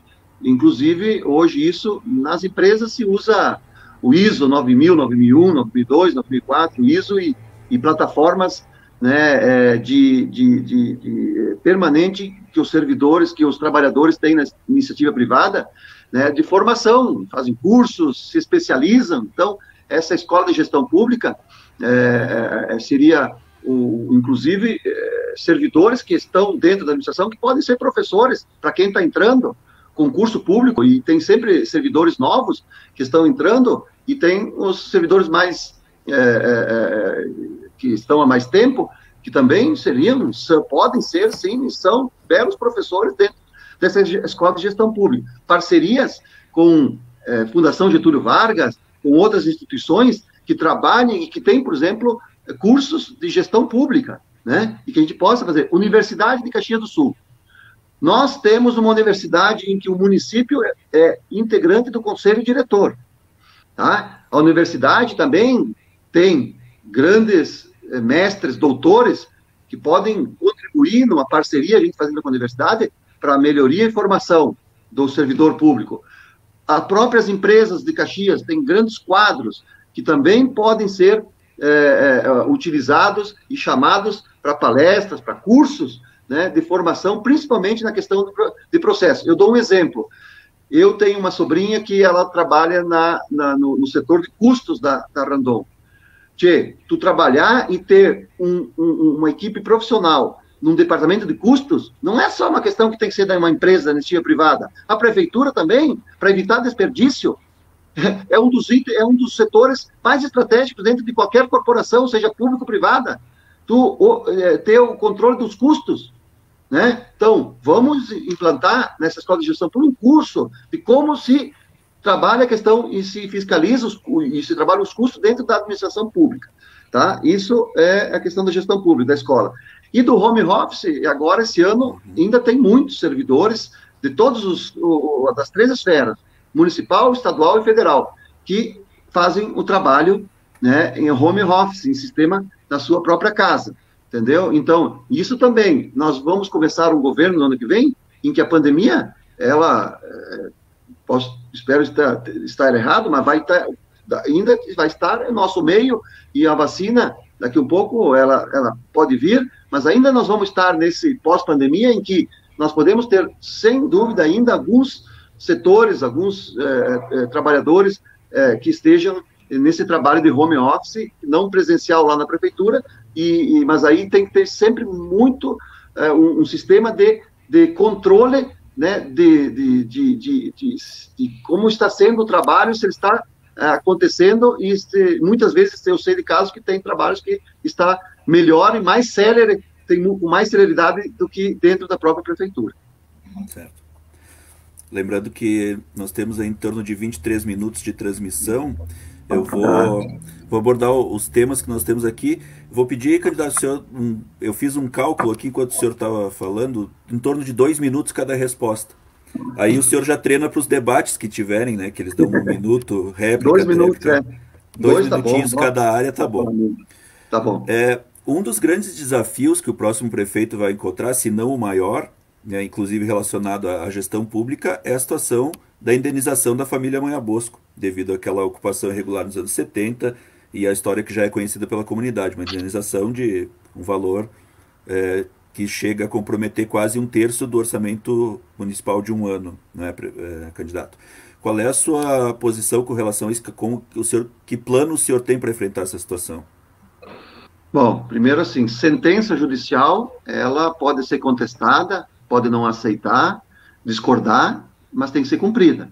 S2: Inclusive, hoje isso, nas empresas se usa o ISO 9000, 9001, 9002, 9004, ISO e plataformas, né, de permanente que os servidores, que os trabalhadores têm na iniciativa privada, né, de formação, fazem cursos, se especializam. Então, essa escola de gestão pública seria, inclusive, servidores que estão dentro da administração, que podem ser professores, para quem está entrando, concurso público, e tem sempre servidores novos que estão entrando, e tem os servidores mais que estão há mais tempo, que também podem ser, sim, são belos professores dentro dessa escola de gestão pública. Parcerias com Fundação Getúlio Vargas, com outras instituições que trabalhem e que têm, por exemplo, cursos de gestão pública, né? E que a gente possa fazer. Universidade de Caxias do Sul. Nós temos uma universidade em que o município é integrante do conselho diretor, tá? A universidade também tem grandes mestres, doutores, que podem contribuir numa parceria, a gente fazendo com a universidade, para a melhoria e formação do servidor público. As próprias empresas de Caxias têm grandes quadros que também podem ser utilizados e chamados para palestras, para cursos, né, de formação, principalmente na questão de processo. Eu dou um exemplo. Eu tenho uma sobrinha que ela trabalha no setor de custos da Randon. Tchê, tu trabalhar e ter uma equipe profissional num departamento de custos, não é só uma questão que tem que ser de uma empresa da anistia privada. A prefeitura também, para evitar desperdício, é um dos setores mais estratégicos dentro de qualquer corporação, seja público ou privada. Ter o controle dos custos, né? Então, vamos implantar nessa escola de gestão um curso de como se trabalha a questão e se fiscaliza e se trabalha os custos dentro da administração pública, tá? Isso é a questão da gestão pública da escola. E do home office, agora, esse ano, ainda tem muitos servidores de todos das 3 esferas, municipal, estadual e federal, que fazem o trabalho, né, em home office, em sistema na sua própria casa, entendeu? Então, isso também, nós vamos começar um governo no ano que vem, em que a pandemia, ela, espero estar errado, mas ainda vai estar no nosso meio, e a vacina, daqui um pouco, ela pode vir, mas ainda nós vamos estar nesse pós-pandemia em que nós podemos ter, sem dúvida, ainda alguns setores, alguns trabalhadores que estejam nesse trabalho de home office, não presencial lá na prefeitura, mas aí tem que ter sempre muito um sistema de controle, né, de como está sendo o trabalho, se ele está acontecendo, e muitas vezes eu sei de casos que tem trabalhos que está melhor e mais célere, tem com mais celeridade do que dentro da própria prefeitura.
S3: Certo. Lembrando que nós temos aí em torno de 23 minutos de transmissão. Eu vou abordar os temas que nós temos aqui. Vou pedir, candidato, senhor, eu fiz um cálculo aqui enquanto o senhor estava falando, em torno de 2 minutos cada resposta. Aí o senhor já treina para os debates que tiverem, né? Que eles dão 1 minuto, réplica.
S2: 2 minutos,
S3: réplica. 2 minutinhos
S2: tá bom,
S3: cada área, tá bom.
S2: Tá bom.
S3: Um dos grandes desafios que o próximo prefeito vai encontrar, se não o maior, né, inclusive relacionado à gestão pública, é a situação da indenização da família Manha Bosco, devido àquela ocupação irregular nos anos 70 e a história que já é conhecida pela comunidade, uma indenização de um valor que chega a comprometer quase 1/3 do orçamento municipal de um ano, né, candidato? Qual é a sua posição com relação a isso? Que plano o senhor tem para enfrentar essa situação?
S2: Bom, primeiro assim, sentença judicial, ela pode ser contestada, pode não aceitar, discordar, mas tem que ser cumprida.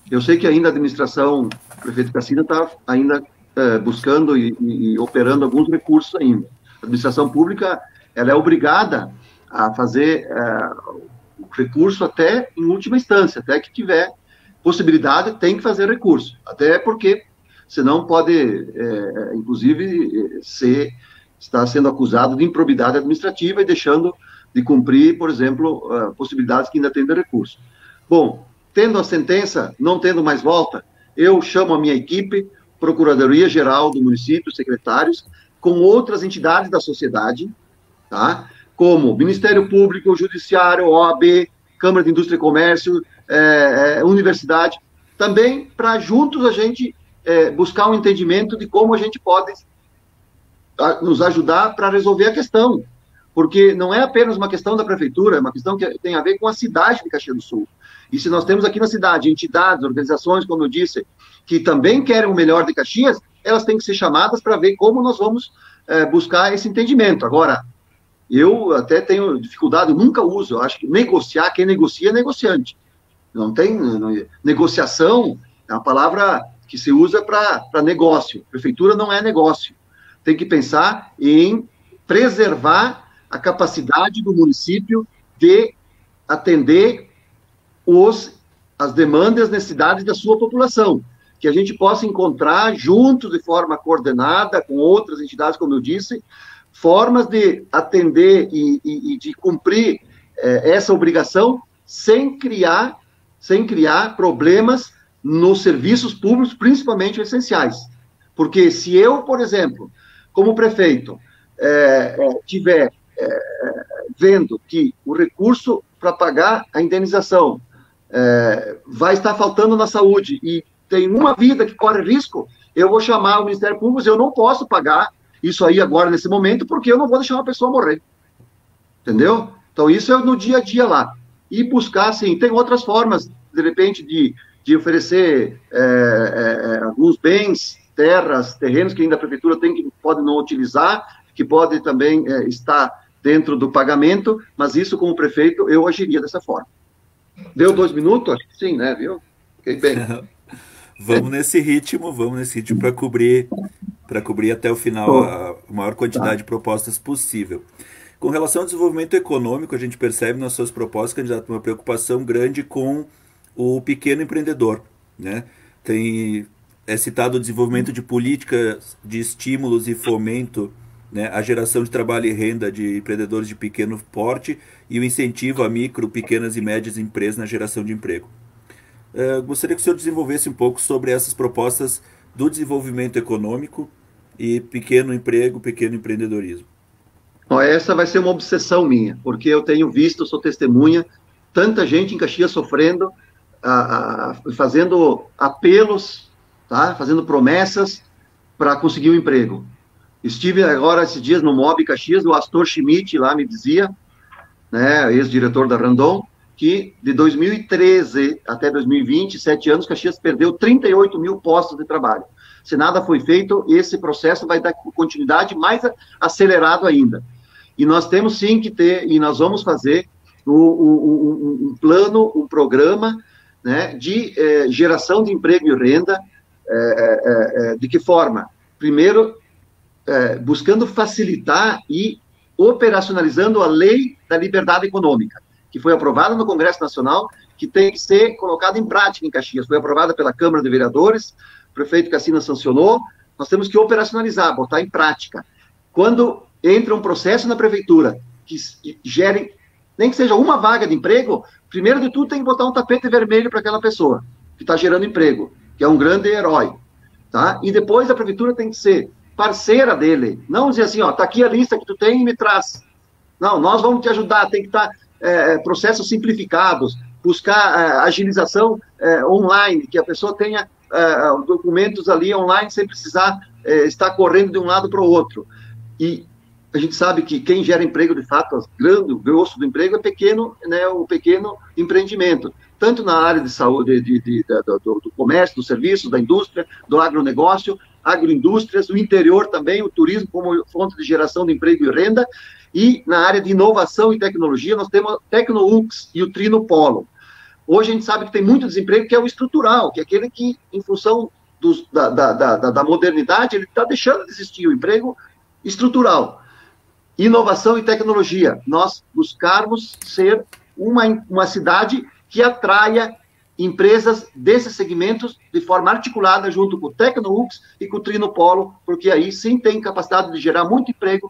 S2: Eu sei que ainda a administração, o prefeito Cassina está ainda buscando e operando alguns recursos ainda. A administração pública, ela é obrigada a fazer o recurso até em última instância, até que tiver possibilidade, tem que fazer recurso. Até porque, senão pode, inclusive, estar sendo acusado de improbidade administrativa e deixando de cumprir, por exemplo, possibilidades que ainda tem de recurso. Bom, tendo a sentença, não tendo mais volta, eu chamo a minha equipe, Procuradoria-Geral do município, secretários, com outras entidades da sociedade, tá? Como Ministério Público, Judiciário, OAB, Câmara de Indústria e Comércio, Universidade, também para juntos a gente buscar um entendimento de como a gente pode nos ajudar para resolver a questão, porque não é apenas uma questão da prefeitura, é uma questão que tem a ver com a cidade de Caxias do Sul. E se nós temos aqui na cidade entidades, organizações, como eu disse, que também querem o melhor de Caxias, elas têm que ser chamadas para ver como nós vamos buscar esse entendimento. Agora, eu até tenho dificuldade, nunca uso, eu acho que negociar, quem negocia é negociante. Não tem negociação, é uma palavra que se usa para negócio. Prefeitura não é negócio. Tem que pensar em preservar a capacidade do município de atender as demandas e as necessidades da sua população. que a gente possa encontrar, juntos, de forma coordenada, com outras entidades, como eu disse, formas de atender e de cumprir essa obrigação sem criar problemas nos serviços públicos, principalmente essenciais. Porque se eu, por exemplo, como prefeito, tiver vendo que o recurso para pagar a indenização vai estar faltando na saúde e tem uma vida que corre risco, eu vou chamar o Ministério Público, eu não posso pagar isso aí agora, nesse momento, porque eu não vou deixar uma pessoa morrer. Entendeu? Então, isso é no dia a dia lá. E buscar, sim, tem outras formas, de repente, de oferecer alguns bens, terras, terrenos que ainda a prefeitura tem, que pode não utilizar, que pode também estar dentro do pagamento, mas isso, como prefeito, eu agiria dessa forma. Deu 2 minutos? Acho que sim, né, viu? Fiquei bem.
S3: Vamos nesse ritmo para cobrir até o final a maior quantidade de propostas possível. Com relação ao desenvolvimento econômico, a gente percebe nas suas propostas, candidato, uma preocupação grande com o pequeno empreendedor, né? É citado o desenvolvimento de políticas de estímulos e fomento, né, a geração de trabalho e renda de empreendedores de pequeno porte e o incentivo a micro, pequenas e médias empresas na geração de emprego. Gostaria que o senhor desenvolvesse um pouco sobre essas propostas do desenvolvimento econômico e pequeno emprego, pequeno empreendedorismo.
S2: Essa vai ser uma obsessão minha, porque eu tenho visto, sou testemunha, tanta gente em Caxias sofrendo, fazendo apelos, tá? Fazendo promessas para conseguir um emprego. Estive agora esses dias no MOB Caxias, o Astor Schmidt lá me dizia, né, ex-diretor da Randon, que de 2013 até 2020, 7 anos, Caxias perdeu 38 mil postos de trabalho. Se nada foi feito, esse processo vai dar continuidade mais acelerado ainda. E nós temos sim que ter, e nós vamos fazer um plano, um programa, né, de geração de emprego e renda. De que forma? Primeiro, buscando facilitar e operacionalizando a lei da liberdade econômica, que foi aprovada no Congresso Nacional, que tem que ser colocada em prática em Caxias. Foi aprovada pela Câmara de Vereadores, o prefeito Cassina sancionou, nós temos que operacionalizar, botar em prática. Quando entra um processo na prefeitura que gere, nem que seja uma vaga de emprego, primeiro de tudo tem que botar um tapete vermelho para aquela pessoa que está gerando emprego, que é um grande herói, tá? E depois a prefeitura tem que ser parceira dele, não dizer assim, ó, tá aqui a lista que tu tem e me traz. Não, nós vamos te ajudar, tem que estar processos simplificados, buscar agilização online, que a pessoa tenha documentos ali online sem precisar estar correndo de um lado para o outro. E a gente sabe que quem gera emprego, de fato, o grosso do emprego é pequeno, né, o pequeno empreendimento, tanto na área de saúde, do comércio, do serviço, da indústria, do agronegócio, agroindústrias, o interior também, o turismo como fonte de geração de emprego e renda, e na área de inovação e tecnologia, nós temos o TecnoUX e o Trinopolo. Hoje a gente sabe que tem muito desemprego que é o estrutural, que é aquele que, em função da modernidade, ele está deixando de existir, o emprego estrutural. Inovação e tecnologia, nós buscarmos ser uma cidade que atraia empresas desses segmentos de forma articulada junto com o TecnoUX e com o Trinopolo, porque aí sim tem capacidade de gerar muito emprego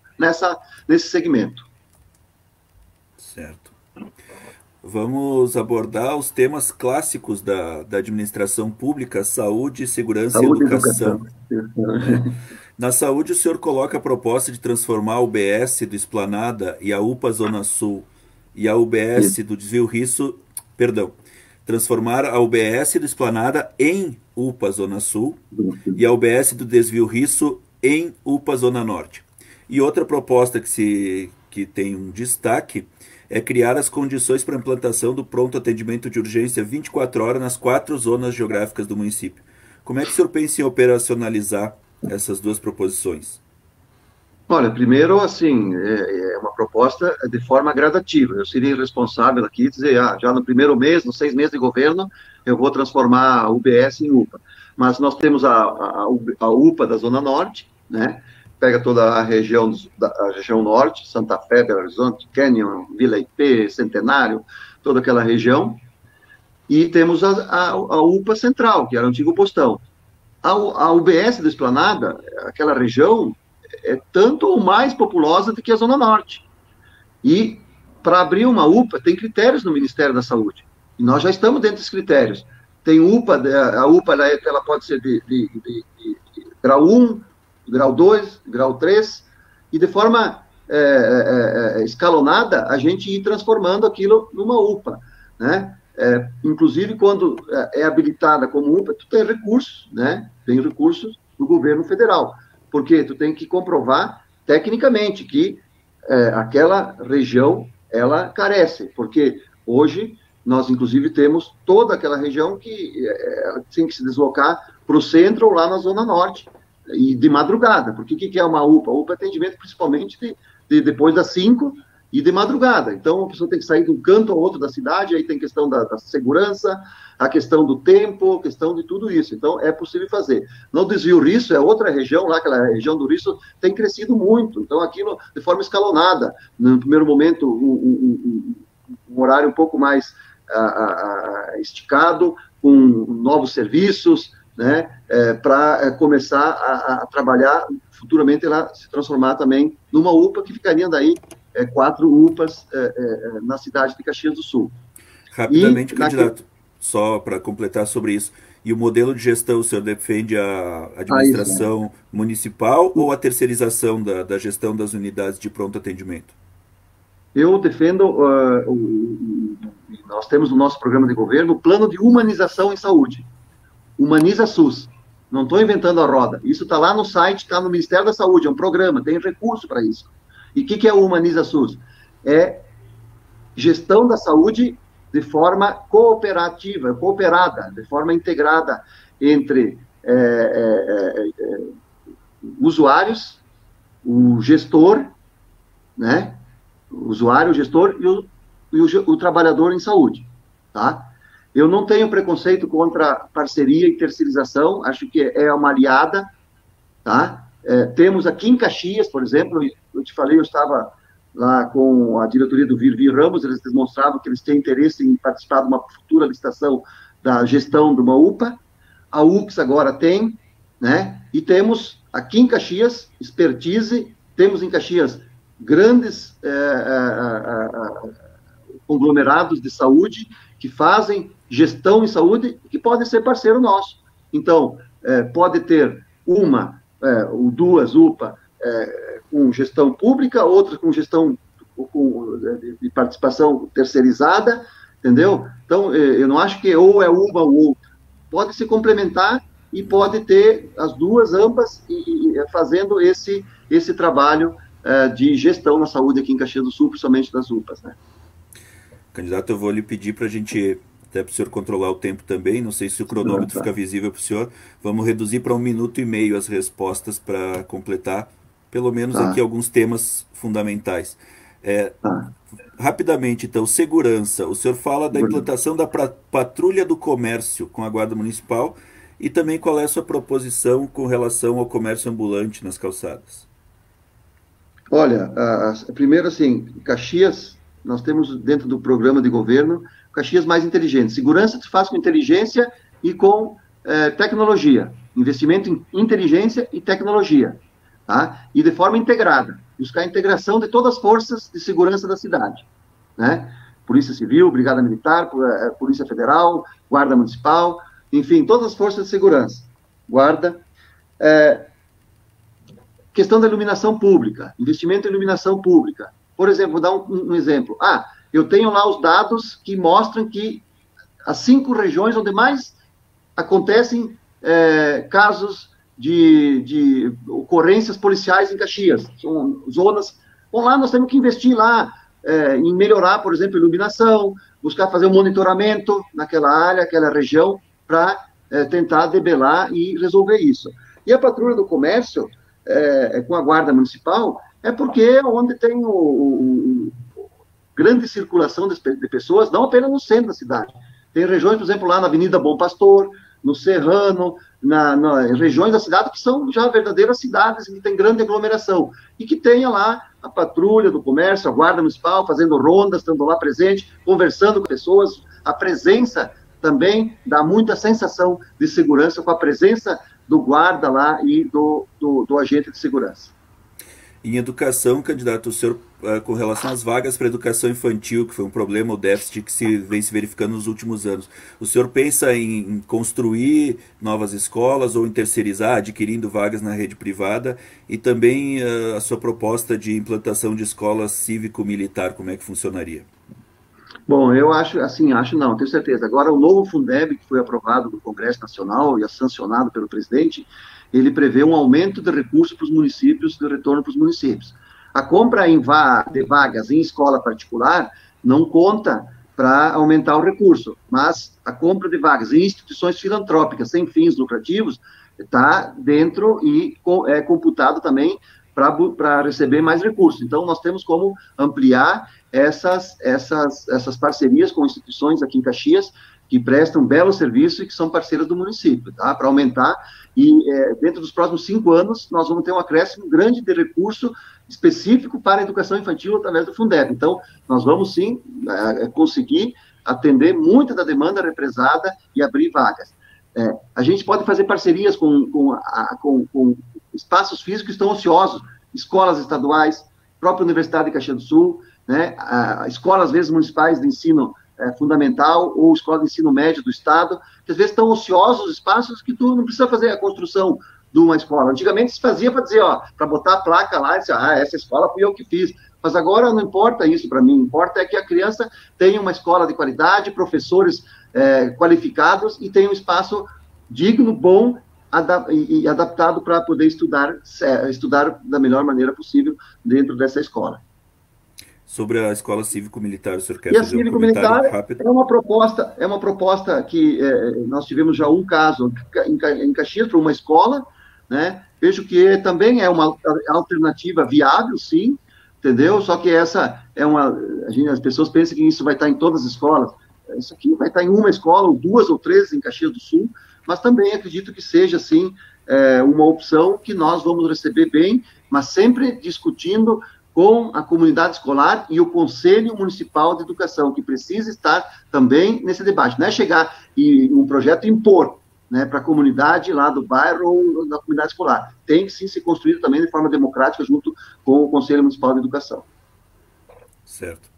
S2: nesse segmento.
S3: Certo. Vamos abordar os temas clássicos da administração pública: saúde, segurança e educação. Na saúde, o senhor coloca a proposta de transformar a UBS do Esplanada e a UPA Zona Sul e a UBS do Desvio Risso, transformar a UBS do Esplanada em UPA Zona Sul e a UBS do Desvio Risso em UPA Zona Norte. E outra proposta que tem um destaque é criar as condições para a implantação do pronto atendimento de urgência 24 horas nas 4 zonas geográficas do município. Como é que o senhor pensa em operacionalizar essas duas proposições?
S2: Olha, primeiro, assim, é uma proposta de forma gradativa. Eu seria responsável aqui de dizer, já no primeiro mês, nos 6 meses de governo, eu vou transformar a UBS em UPA. Mas nós temos a UPA da Zona Norte, né? Pega toda a região norte, Santa Fé, Belo Horizonte, Canyon, Vila IP, Centenário, toda aquela região. E temos a UPA Central, que era o antigo postão. A UBS da Esplanada, aquela região, é tanto ou mais populosa do que a Zona Norte. E para abrir uma UPA, tem critérios no Ministério da Saúde. E nós já estamos dentro dos critérios. Tem UPA, a UPA ela pode ser de grau 1, grau 2, grau 3, e de forma escalonada, a gente ir transformando aquilo numa UPA, né? Inclusive, quando é habilitada como UPA, tu tem recursos, né? Tem recursos do governo federal, porque tu tem que comprovar tecnicamente que aquela região, ela carece, porque hoje nós, inclusive, temos toda aquela região que tem que se deslocar para o centro ou lá na Zona Norte, e de madrugada, porque o que é uma UPA? UPA é atendimento principalmente depois das 5 e de madrugada. Então, a pessoa tem que sair de um canto ao outro da cidade, aí tem questão da segurança, a questão do tempo, a questão de tudo isso. Então, é possível fazer. No Desvio Risso, é outra região lá, aquela região do Risso tem crescido muito. Então, aquilo de forma escalonada. No primeiro momento, um horário um pouco mais esticado, com novos serviços, né, para começar a trabalhar, futuramente ela se transformar também numa UPA, que ficariam daí 4 UPAs na cidade de Caxias do Sul.
S3: Rapidamente, candidato, só para completar sobre isso, e o modelo de gestão, o senhor defende a administração municipal ou a terceirização da gestão das unidades de pronto atendimento?
S2: Eu defendo, nós temos no nosso programa de governo, o plano de humanização em saúde. Humaniza SUS. Não estou inventando a roda. Isso está lá no site, está no Ministério da Saúde, é um programa, tem recurso para isso. E o que é o Humaniza SUS? É gestão da saúde de forma cooperativa, cooperada, de forma integrada entre usuários, o gestor, né? O usuário, o gestor e o trabalhador em saúde, tá? Eu não tenho preconceito contra parceria e terceirização, acho que é uma aliada, tá? Temos aqui em Caxias, por exemplo, eu te falei, eu estava lá com a diretoria do Virvi Ramos, eles demonstravam que eles têm interesse em participar de uma futura licitação da gestão de uma UPA, a UPS agora tem, né? E temos aqui em Caxias, expertise, temos em Caxias grandes conglomerados de saúde que fazem gestão em saúde e que podem ser parceiro nosso. Então, pode ter uma ou duas UPA com gestão pública, outras com gestão de participação terceirizada, entendeu? Então, eu não acho que ou é uma ou outra. Pode se complementar e pode ter as duas, ambas, e fazendo esse trabalho de gestão na saúde aqui em Caxias do Sul, principalmente das UPAs, né?
S3: Candidato, eu vou lhe pedir para a gente, até para o senhor controlar o tempo também, não sei se o cronômetro fica visível para o senhor, vamos reduzir para 1 minuto e meio as respostas para completar, pelo menos aqui alguns temas fundamentais. Rapidamente, então, segurança, o senhor fala da implantação da patrulha do comércio com a Guarda Municipal e também qual é a sua proposição com relação ao comércio ambulante nas calçadas?
S2: Olha, primeiro assim, Caxias, nós temos dentro do programa de governo, Caxias mais inteligente. Segurança se faz com inteligência e com tecnologia. Investimento em inteligência e tecnologia. Tá? E de forma integrada. Buscar a integração de todas as forças de segurança da cidade. Né? Polícia Civil, Brigada Militar, Polícia Federal, Guarda Municipal, enfim, todas as forças de segurança. Guarda. Questão da iluminação pública. Investimento em iluminação pública. Por exemplo, vou dar um exemplo. Eu tenho lá os dados que mostram que as 5 regiões onde mais acontecem casos de ocorrências policiais em Caxias. São zonas... Bom, lá nós temos que investir lá em melhorar, por exemplo, a iluminação, buscar fazer um monitoramento naquela área, aquela região, para tentar debelar e resolver isso. E a patrulha do comércio, com a Guarda Municipal, porque é onde tem grande circulação de pessoas, não apenas no centro da cidade. Tem regiões, por exemplo, lá na Avenida Bom Pastor, no Serrano, em regiões da cidade que são já verdadeiras cidades que tem grande aglomeração. E que tenha lá a patrulha do comércio, a Guarda Municipal, fazendo rondas, estando lá presente, conversando com pessoas. A presença também dá muita sensação de segurança com a presença do guarda lá e do agente de segurança.
S3: Em educação, candidato, o senhor, com relação às vagas para educação infantil, que foi um problema, o déficit que vem se verificando nos últimos anos, o senhor pensa em construir novas escolas ou em terceirizar, adquirindo vagas na rede privada? E também a sua proposta de implantação de escolas cívico-militar, como é que funcionaria?
S2: Bom, eu acho, assim, não, tenho certeza. Agora, o novo Fundeb, que foi aprovado no Congresso Nacional e sancionado pelo presidente, ele prevê um aumento de recursos para os municípios, de retorno para os municípios. A compra de vagas em escola particular não conta para aumentar o recurso, mas a compra de vagas em instituições filantrópicas sem fins lucrativos está dentro e é computado também para receber mais recursos. Então, nós temos como ampliar essas parcerias com instituições aqui em Caxias, que prestam belo serviço e que são parceiras do município, tá? Para aumentar, e dentro dos próximos 5 anos, nós vamos ter um acréscimo grande de recurso específico para a educação infantil através do Fundeb. Então, nós vamos sim conseguir atender muita da demanda represada e abrir vagas. A gente pode fazer parcerias com espaços físicos que estão ociosos, escolas estaduais, própria Universidade de Caxias do Sul, né, escolas, às vezes, municipais de ensino fundamental ou escola de ensino médio do Estado, que às vezes estão ociosos espaços que tu não precisa fazer a construção de uma escola. Antigamente se fazia para dizer, para botar a placa lá e dizer, essa escola fui eu que fiz. Mas agora não importa isso para mim, importa é que a criança tenha uma escola de qualidade, professores qualificados e tenha um espaço digno, bom e adaptado para poder estudar da melhor maneira possível dentro dessa escola.
S3: Sobre a escola cívico-militar, o senhor quer
S2: fazer um comentário rápido? É uma proposta que nós tivemos já um caso em Caxias para uma escola, né? Vejo que também é uma alternativa viável, sim, entendeu? Só que essa as pessoas pensam que isso vai estar em todas as escolas. Isso aqui vai estar em uma escola, ou 2 ou 3 em Caxias do Sul, mas também acredito que seja, sim, uma opção que nós vamos receber bem, mas sempre discutindo com a comunidade escolar e o Conselho Municipal de Educação, que precisa estar também nesse debate. Não é chegar e um projeto impor, né, para a comunidade lá do bairro ou da comunidade escolar. Tem que sim ser construído também de forma democrática junto com o Conselho Municipal de Educação.
S3: Certo.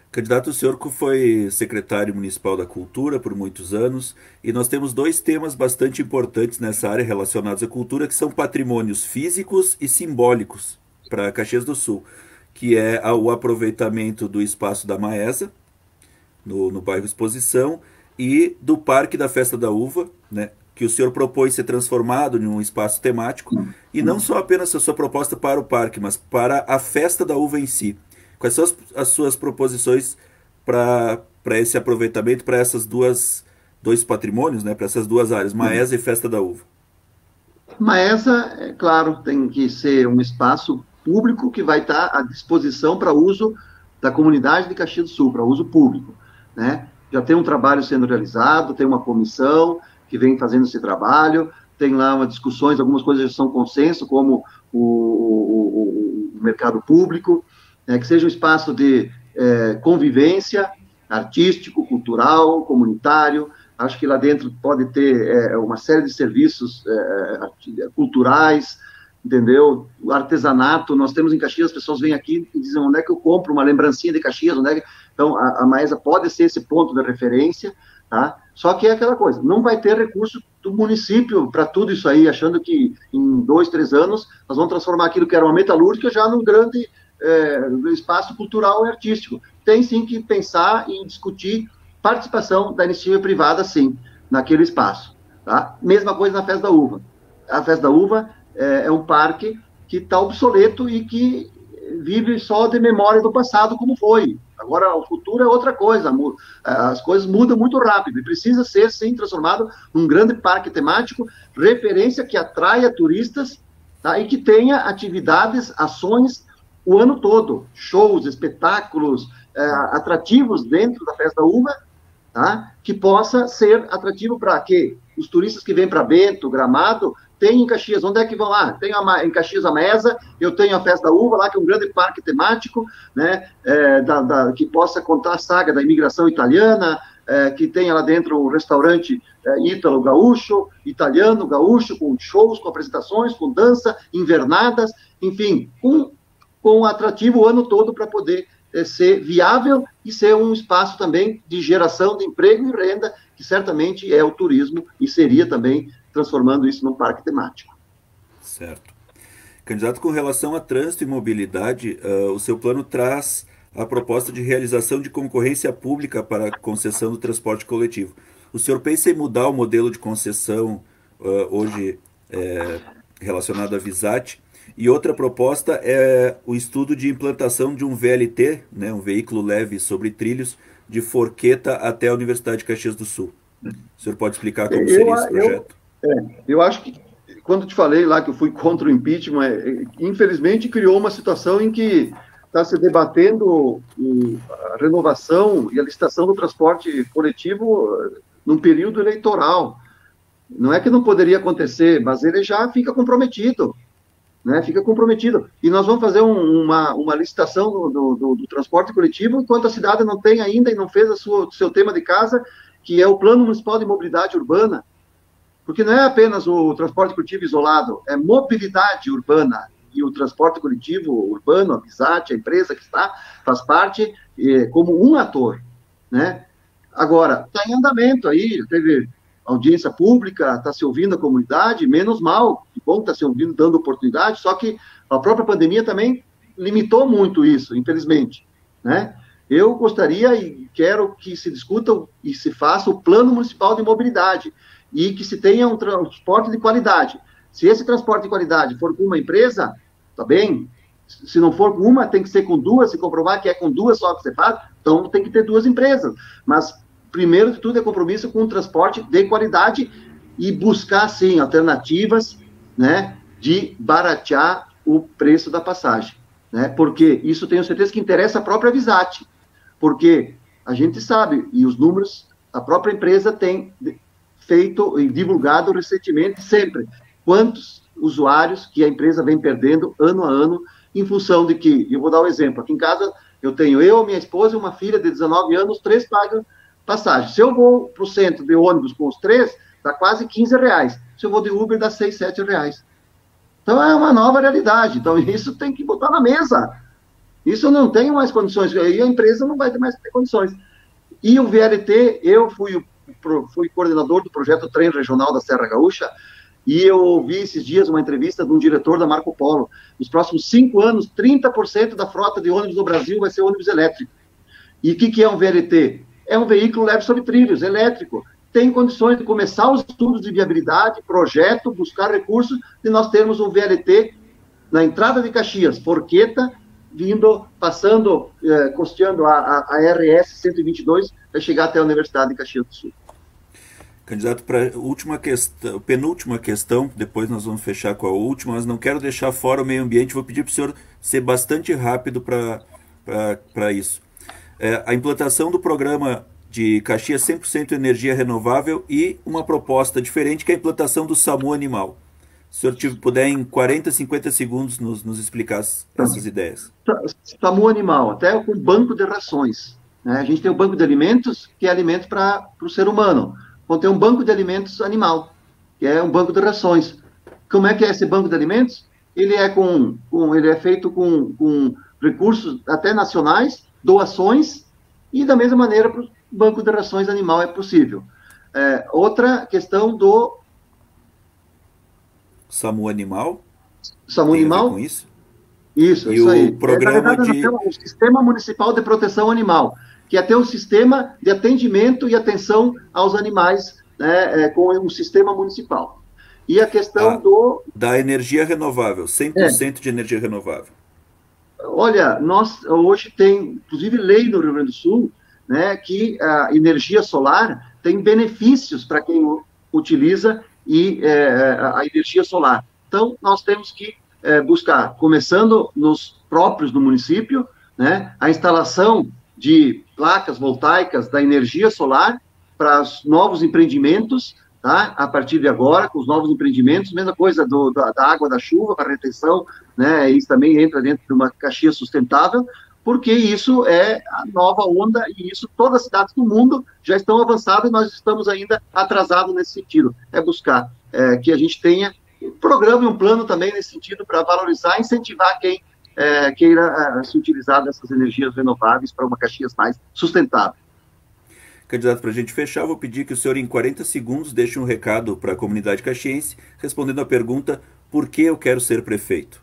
S3: Candidato, o senhor foi secretário municipal da Cultura por muitos anos, e nós temos 2 temas bastante importantes nessa área relacionados à cultura, que são patrimônios físicos e simbólicos para Caxias do Sul, que é o aproveitamento do espaço da Maesa, no bairro Exposição, e do Parque da Festa da Uva, né, que o senhor propôs ser transformado em um espaço temático, e não só apenas a sua proposta para o parque, mas para a Festa da Uva em si. Quais são as suas proposições para esse aproveitamento, para essas dois patrimônios, né, para essas 2 áreas, Maesa e Festa da Uva?
S2: Maesa, é claro, tem que ser um espaço público que vai estar à disposição para uso da comunidade de Caxias do Sul, para uso público, né? Já tem um trabalho sendo realizado, tem uma comissão que vem fazendo esse trabalho, tem lá umas discussões, algumas coisas já são consenso, como o mercado público, né, que seja um espaço de convivência artístico, cultural, comunitário. Acho que lá dentro pode ter uma série de serviços culturais, entendeu? O artesanato, nós temos em Caxias, as pessoas vêm aqui e dizem, onde é que eu compro uma lembrancinha de Caxias? Então, a Maesa pode ser esse ponto de referência, tá? Só que é aquela coisa, não vai ter recurso do município para tudo isso aí, achando que em 2, 3 anos nós vamos transformar aquilo que era uma metalúrgica já num grande espaço cultural e artístico. Tem sim que pensar e discutir participação da iniciativa privada, sim, naquele espaço, tá? Mesma coisa na Festa da Uva. A Festa da Uva é um parque que está obsoleto e que vive só de memória do passado, como foi. Agora, o futuro é outra coisa, as coisas mudam muito rápido, e precisa ser, sim, transformado num grande parque temático, referência que atraia turistas, tá? E que tenha atividades, ações o ano todo, shows, espetáculos, atrativos dentro da Festa da Uva, tá? Que possa ser atrativo para que os turistas que vêm para Bento, Gramado, tem em Caxias, onde é que vão lá? Tem em Caxias a Mesa, eu tenho a Festa da Uva lá, que é um grande parque temático, né, que possa contar a saga da imigração italiana, que tenha lá dentro um restaurante ítalo gaúcho, italiano gaúcho, com shows, com apresentações, com dança, invernadas, enfim, com atrativo o ano todo para poder ser viável e ser um espaço também de geração de emprego e renda, que certamente é o turismo e seria também transformando isso num parque temático.
S3: Certo. Candidato, com relação a trânsito e mobilidade, o seu plano traz a proposta de realização de concorrência pública para a concessão do transporte coletivo. O senhor pensa em mudar o modelo de concessão hoje relacionado à Visat? E outra proposta é o estudo de implantação de um VLT, né, um veículo leve sobre trilhos, de Forqueta até a Universidade de Caxias do Sul. O senhor pode explicar como seria esse projeto?
S2: Eu acho que, quando te falei lá que eu fui contra o impeachment, infelizmente criou uma situação em que está se debatendo a renovação e a licitação do transporte coletivo num período eleitoral. Não é que não poderia acontecer, mas ele já fica comprometido. Né, fica comprometido. E nós vamos fazer uma licitação do transporte coletivo enquanto a cidade não tem ainda e não fez o seu tema de casa, que é o Plano Municipal de Mobilidade Urbana. Porque não é apenas o transporte coletivo isolado, é mobilidade urbana. E o transporte coletivo urbano, a Visat, a empresa que faz parte como um ator. Né? Agora, está em andamento aí, teve audiência pública, está se ouvindo a comunidade, menos mal, que bom que está se ouvindo, dando oportunidade, só que a própria pandemia também limitou muito isso, infelizmente, né? Eu gostaria e quero que se discuta e se faça o Plano Municipal de Mobilidade e que se tenha um transporte de qualidade. Se esse transporte de qualidade for com uma empresa, tá bem, se não for com uma, tem que ser com duas, se comprovar que é com duas só que você faz, então tem que ter duas empresas, mas primeiro de tudo é compromisso com o transporte de qualidade e buscar, sim, alternativas, né, de baratear o preço da passagem, né, porque isso tenho certeza que interessa a própria Visat, porque a gente sabe, e os números, a própria empresa tem feito e divulgado recentemente sempre, quantos usuários que a empresa vem perdendo ano a ano, em função de que, eu vou dar um exemplo, aqui em casa eu tenho minha esposa e uma filha de 19 anos, 3 pagam passagem. Se eu vou para o centro de ônibus com os 3, dá quase R$15. Se eu vou de Uber, dá R$6, R$7. Então, é uma nova realidade. Então, isso tem que botar na mesa. Isso não tem mais condições. Aí a empresa não vai ter mais condições. E o VLT, eu fui coordenador do projeto Trem Regional da Serra Gaúcha, e eu ouvi esses dias uma entrevista de um diretor da Marco Polo. Nos próximos 5 anos, 30% da frota de ônibus no Brasil vai ser ônibus elétrico. E o que é um VLT? É um veículo leve sobre trilhos, elétrico. Tem condições de começar os estudos de viabilidade, projeto, buscar recursos, e nós termos um VLT na entrada de Caxias, Forqueta, passando, costeando a RS 122, para chegar até a Universidade de Caxias do Sul.
S3: Candidato, para a última questão, penúltima questão, depois nós vamos fechar com a última, mas não quero deixar fora o meio ambiente, vou pedir para o senhor ser bastante rápido para isso. A implantação do programa de Caxias 100% energia renovável e uma proposta diferente, que é a implantação do SAMU animal. Se o senhor puder, em 40, 50 segundos, nos explicar essas ideias.
S2: SAMU animal, até com banco de rações. Né? A gente tem o banco de alimentos, que é alimento para o ser humano. Então, tem um banco de alimentos animal, que é um banco de rações. Como é que é esse banco de alimentos? Ele é feito com recursos até nacionais, doações, e da mesma maneira para o banco de rações animal é possível. Outra questão do
S3: SAMU animal.
S2: SAMU
S3: tem
S2: animal?
S3: A ver com isso?
S2: Isso
S3: e
S2: aí.
S3: O programa
S2: o Sistema Municipal de Proteção Animal, que é ter um sistema de atendimento e atenção aos animais, né, com um sistema municipal. E a questão
S3: da energia renovável, 100% de energia renovável.
S2: Olha, nós hoje tem, inclusive, lei no Rio Grande do Sul, né, que a energia solar tem benefícios para quem utiliza a energia solar. Então, nós temos que buscar, começando nos próprios do município, né, a instalação de placas voltaicas da energia solar para os novos empreendimentos, tá? A partir de agora, com os novos empreendimentos, mesma coisa da água da chuva, para retenção, né? Isso também entra dentro de uma Caxias sustentável, porque isso é a nova onda e isso todas as cidades do mundo já estão avançadas e nós estamos ainda atrasados nesse sentido. É buscar que a gente tenha um programa e um plano também nesse sentido para valorizar e incentivar quem queira se utilizar dessas energias renováveis para uma Caxias mais sustentável.
S3: Candidato, para a gente fechar, vou pedir que o senhor, em 40 segundos, deixe um recado para a comunidade caxiense, respondendo à pergunta: por que eu quero ser prefeito?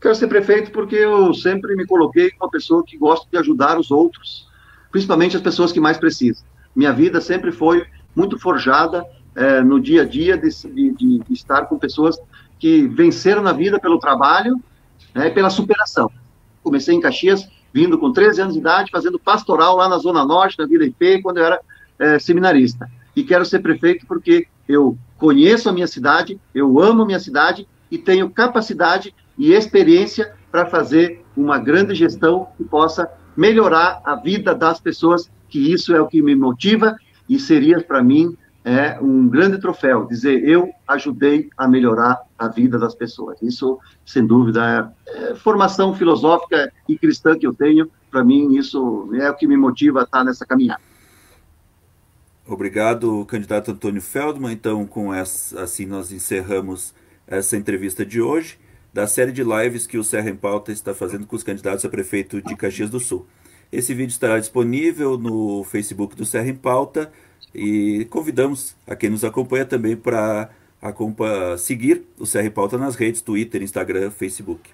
S2: Quero ser prefeito porque eu sempre me coloquei como uma pessoa que gosta de ajudar os outros, principalmente as pessoas que mais precisam. Minha vida sempre foi muito forjada no dia a dia de estar com pessoas que venceram na vida pelo trabalho, e pela superação. Comecei em Caxias, vindo com 13 anos de idade, fazendo pastoral lá na Zona Norte, na Vila IP, quando eu era seminarista. E quero ser prefeito porque eu conheço a minha cidade, eu amo a minha cidade e tenho capacidade e experiência para fazer uma grande gestão que possa melhorar a vida das pessoas, que isso é o que me motiva e seria para mim um grande troféu, dizer eu ajudei a melhorar a vida das pessoas. Isso, sem dúvida, é formação filosófica e cristã que eu tenho, para mim isso é o que me motiva a estar nessa caminhada.
S3: Obrigado, candidato Antônio Feldman. Então, assim nós encerramos essa entrevista de hoje, da série de lives que o Serra em Pauta está fazendo com os candidatos a prefeito de Caxias do Sul. Esse vídeo estará disponível no Facebook do Serra em Pauta e convidamos a quem nos acompanha também para seguir o Serra em Pauta nas redes Twitter, Instagram, Facebook.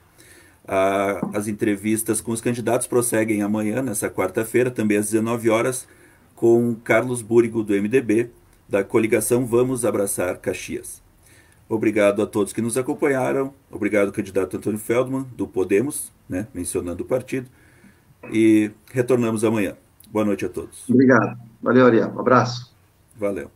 S3: As entrevistas com os candidatos prosseguem amanhã, nessa quarta-feira, também às 19 horas, com Carlos Búrigo, do MDB, da coligação Vamos Abraçar Caxias. Obrigado a todos que nos acompanharam. Obrigado, candidato Antônio Feldman, do Podemos, mencionando o partido. E retornamos amanhã. Boa noite a todos.
S2: Obrigado. Valeu, Ariel. Um abraço.
S3: Valeu.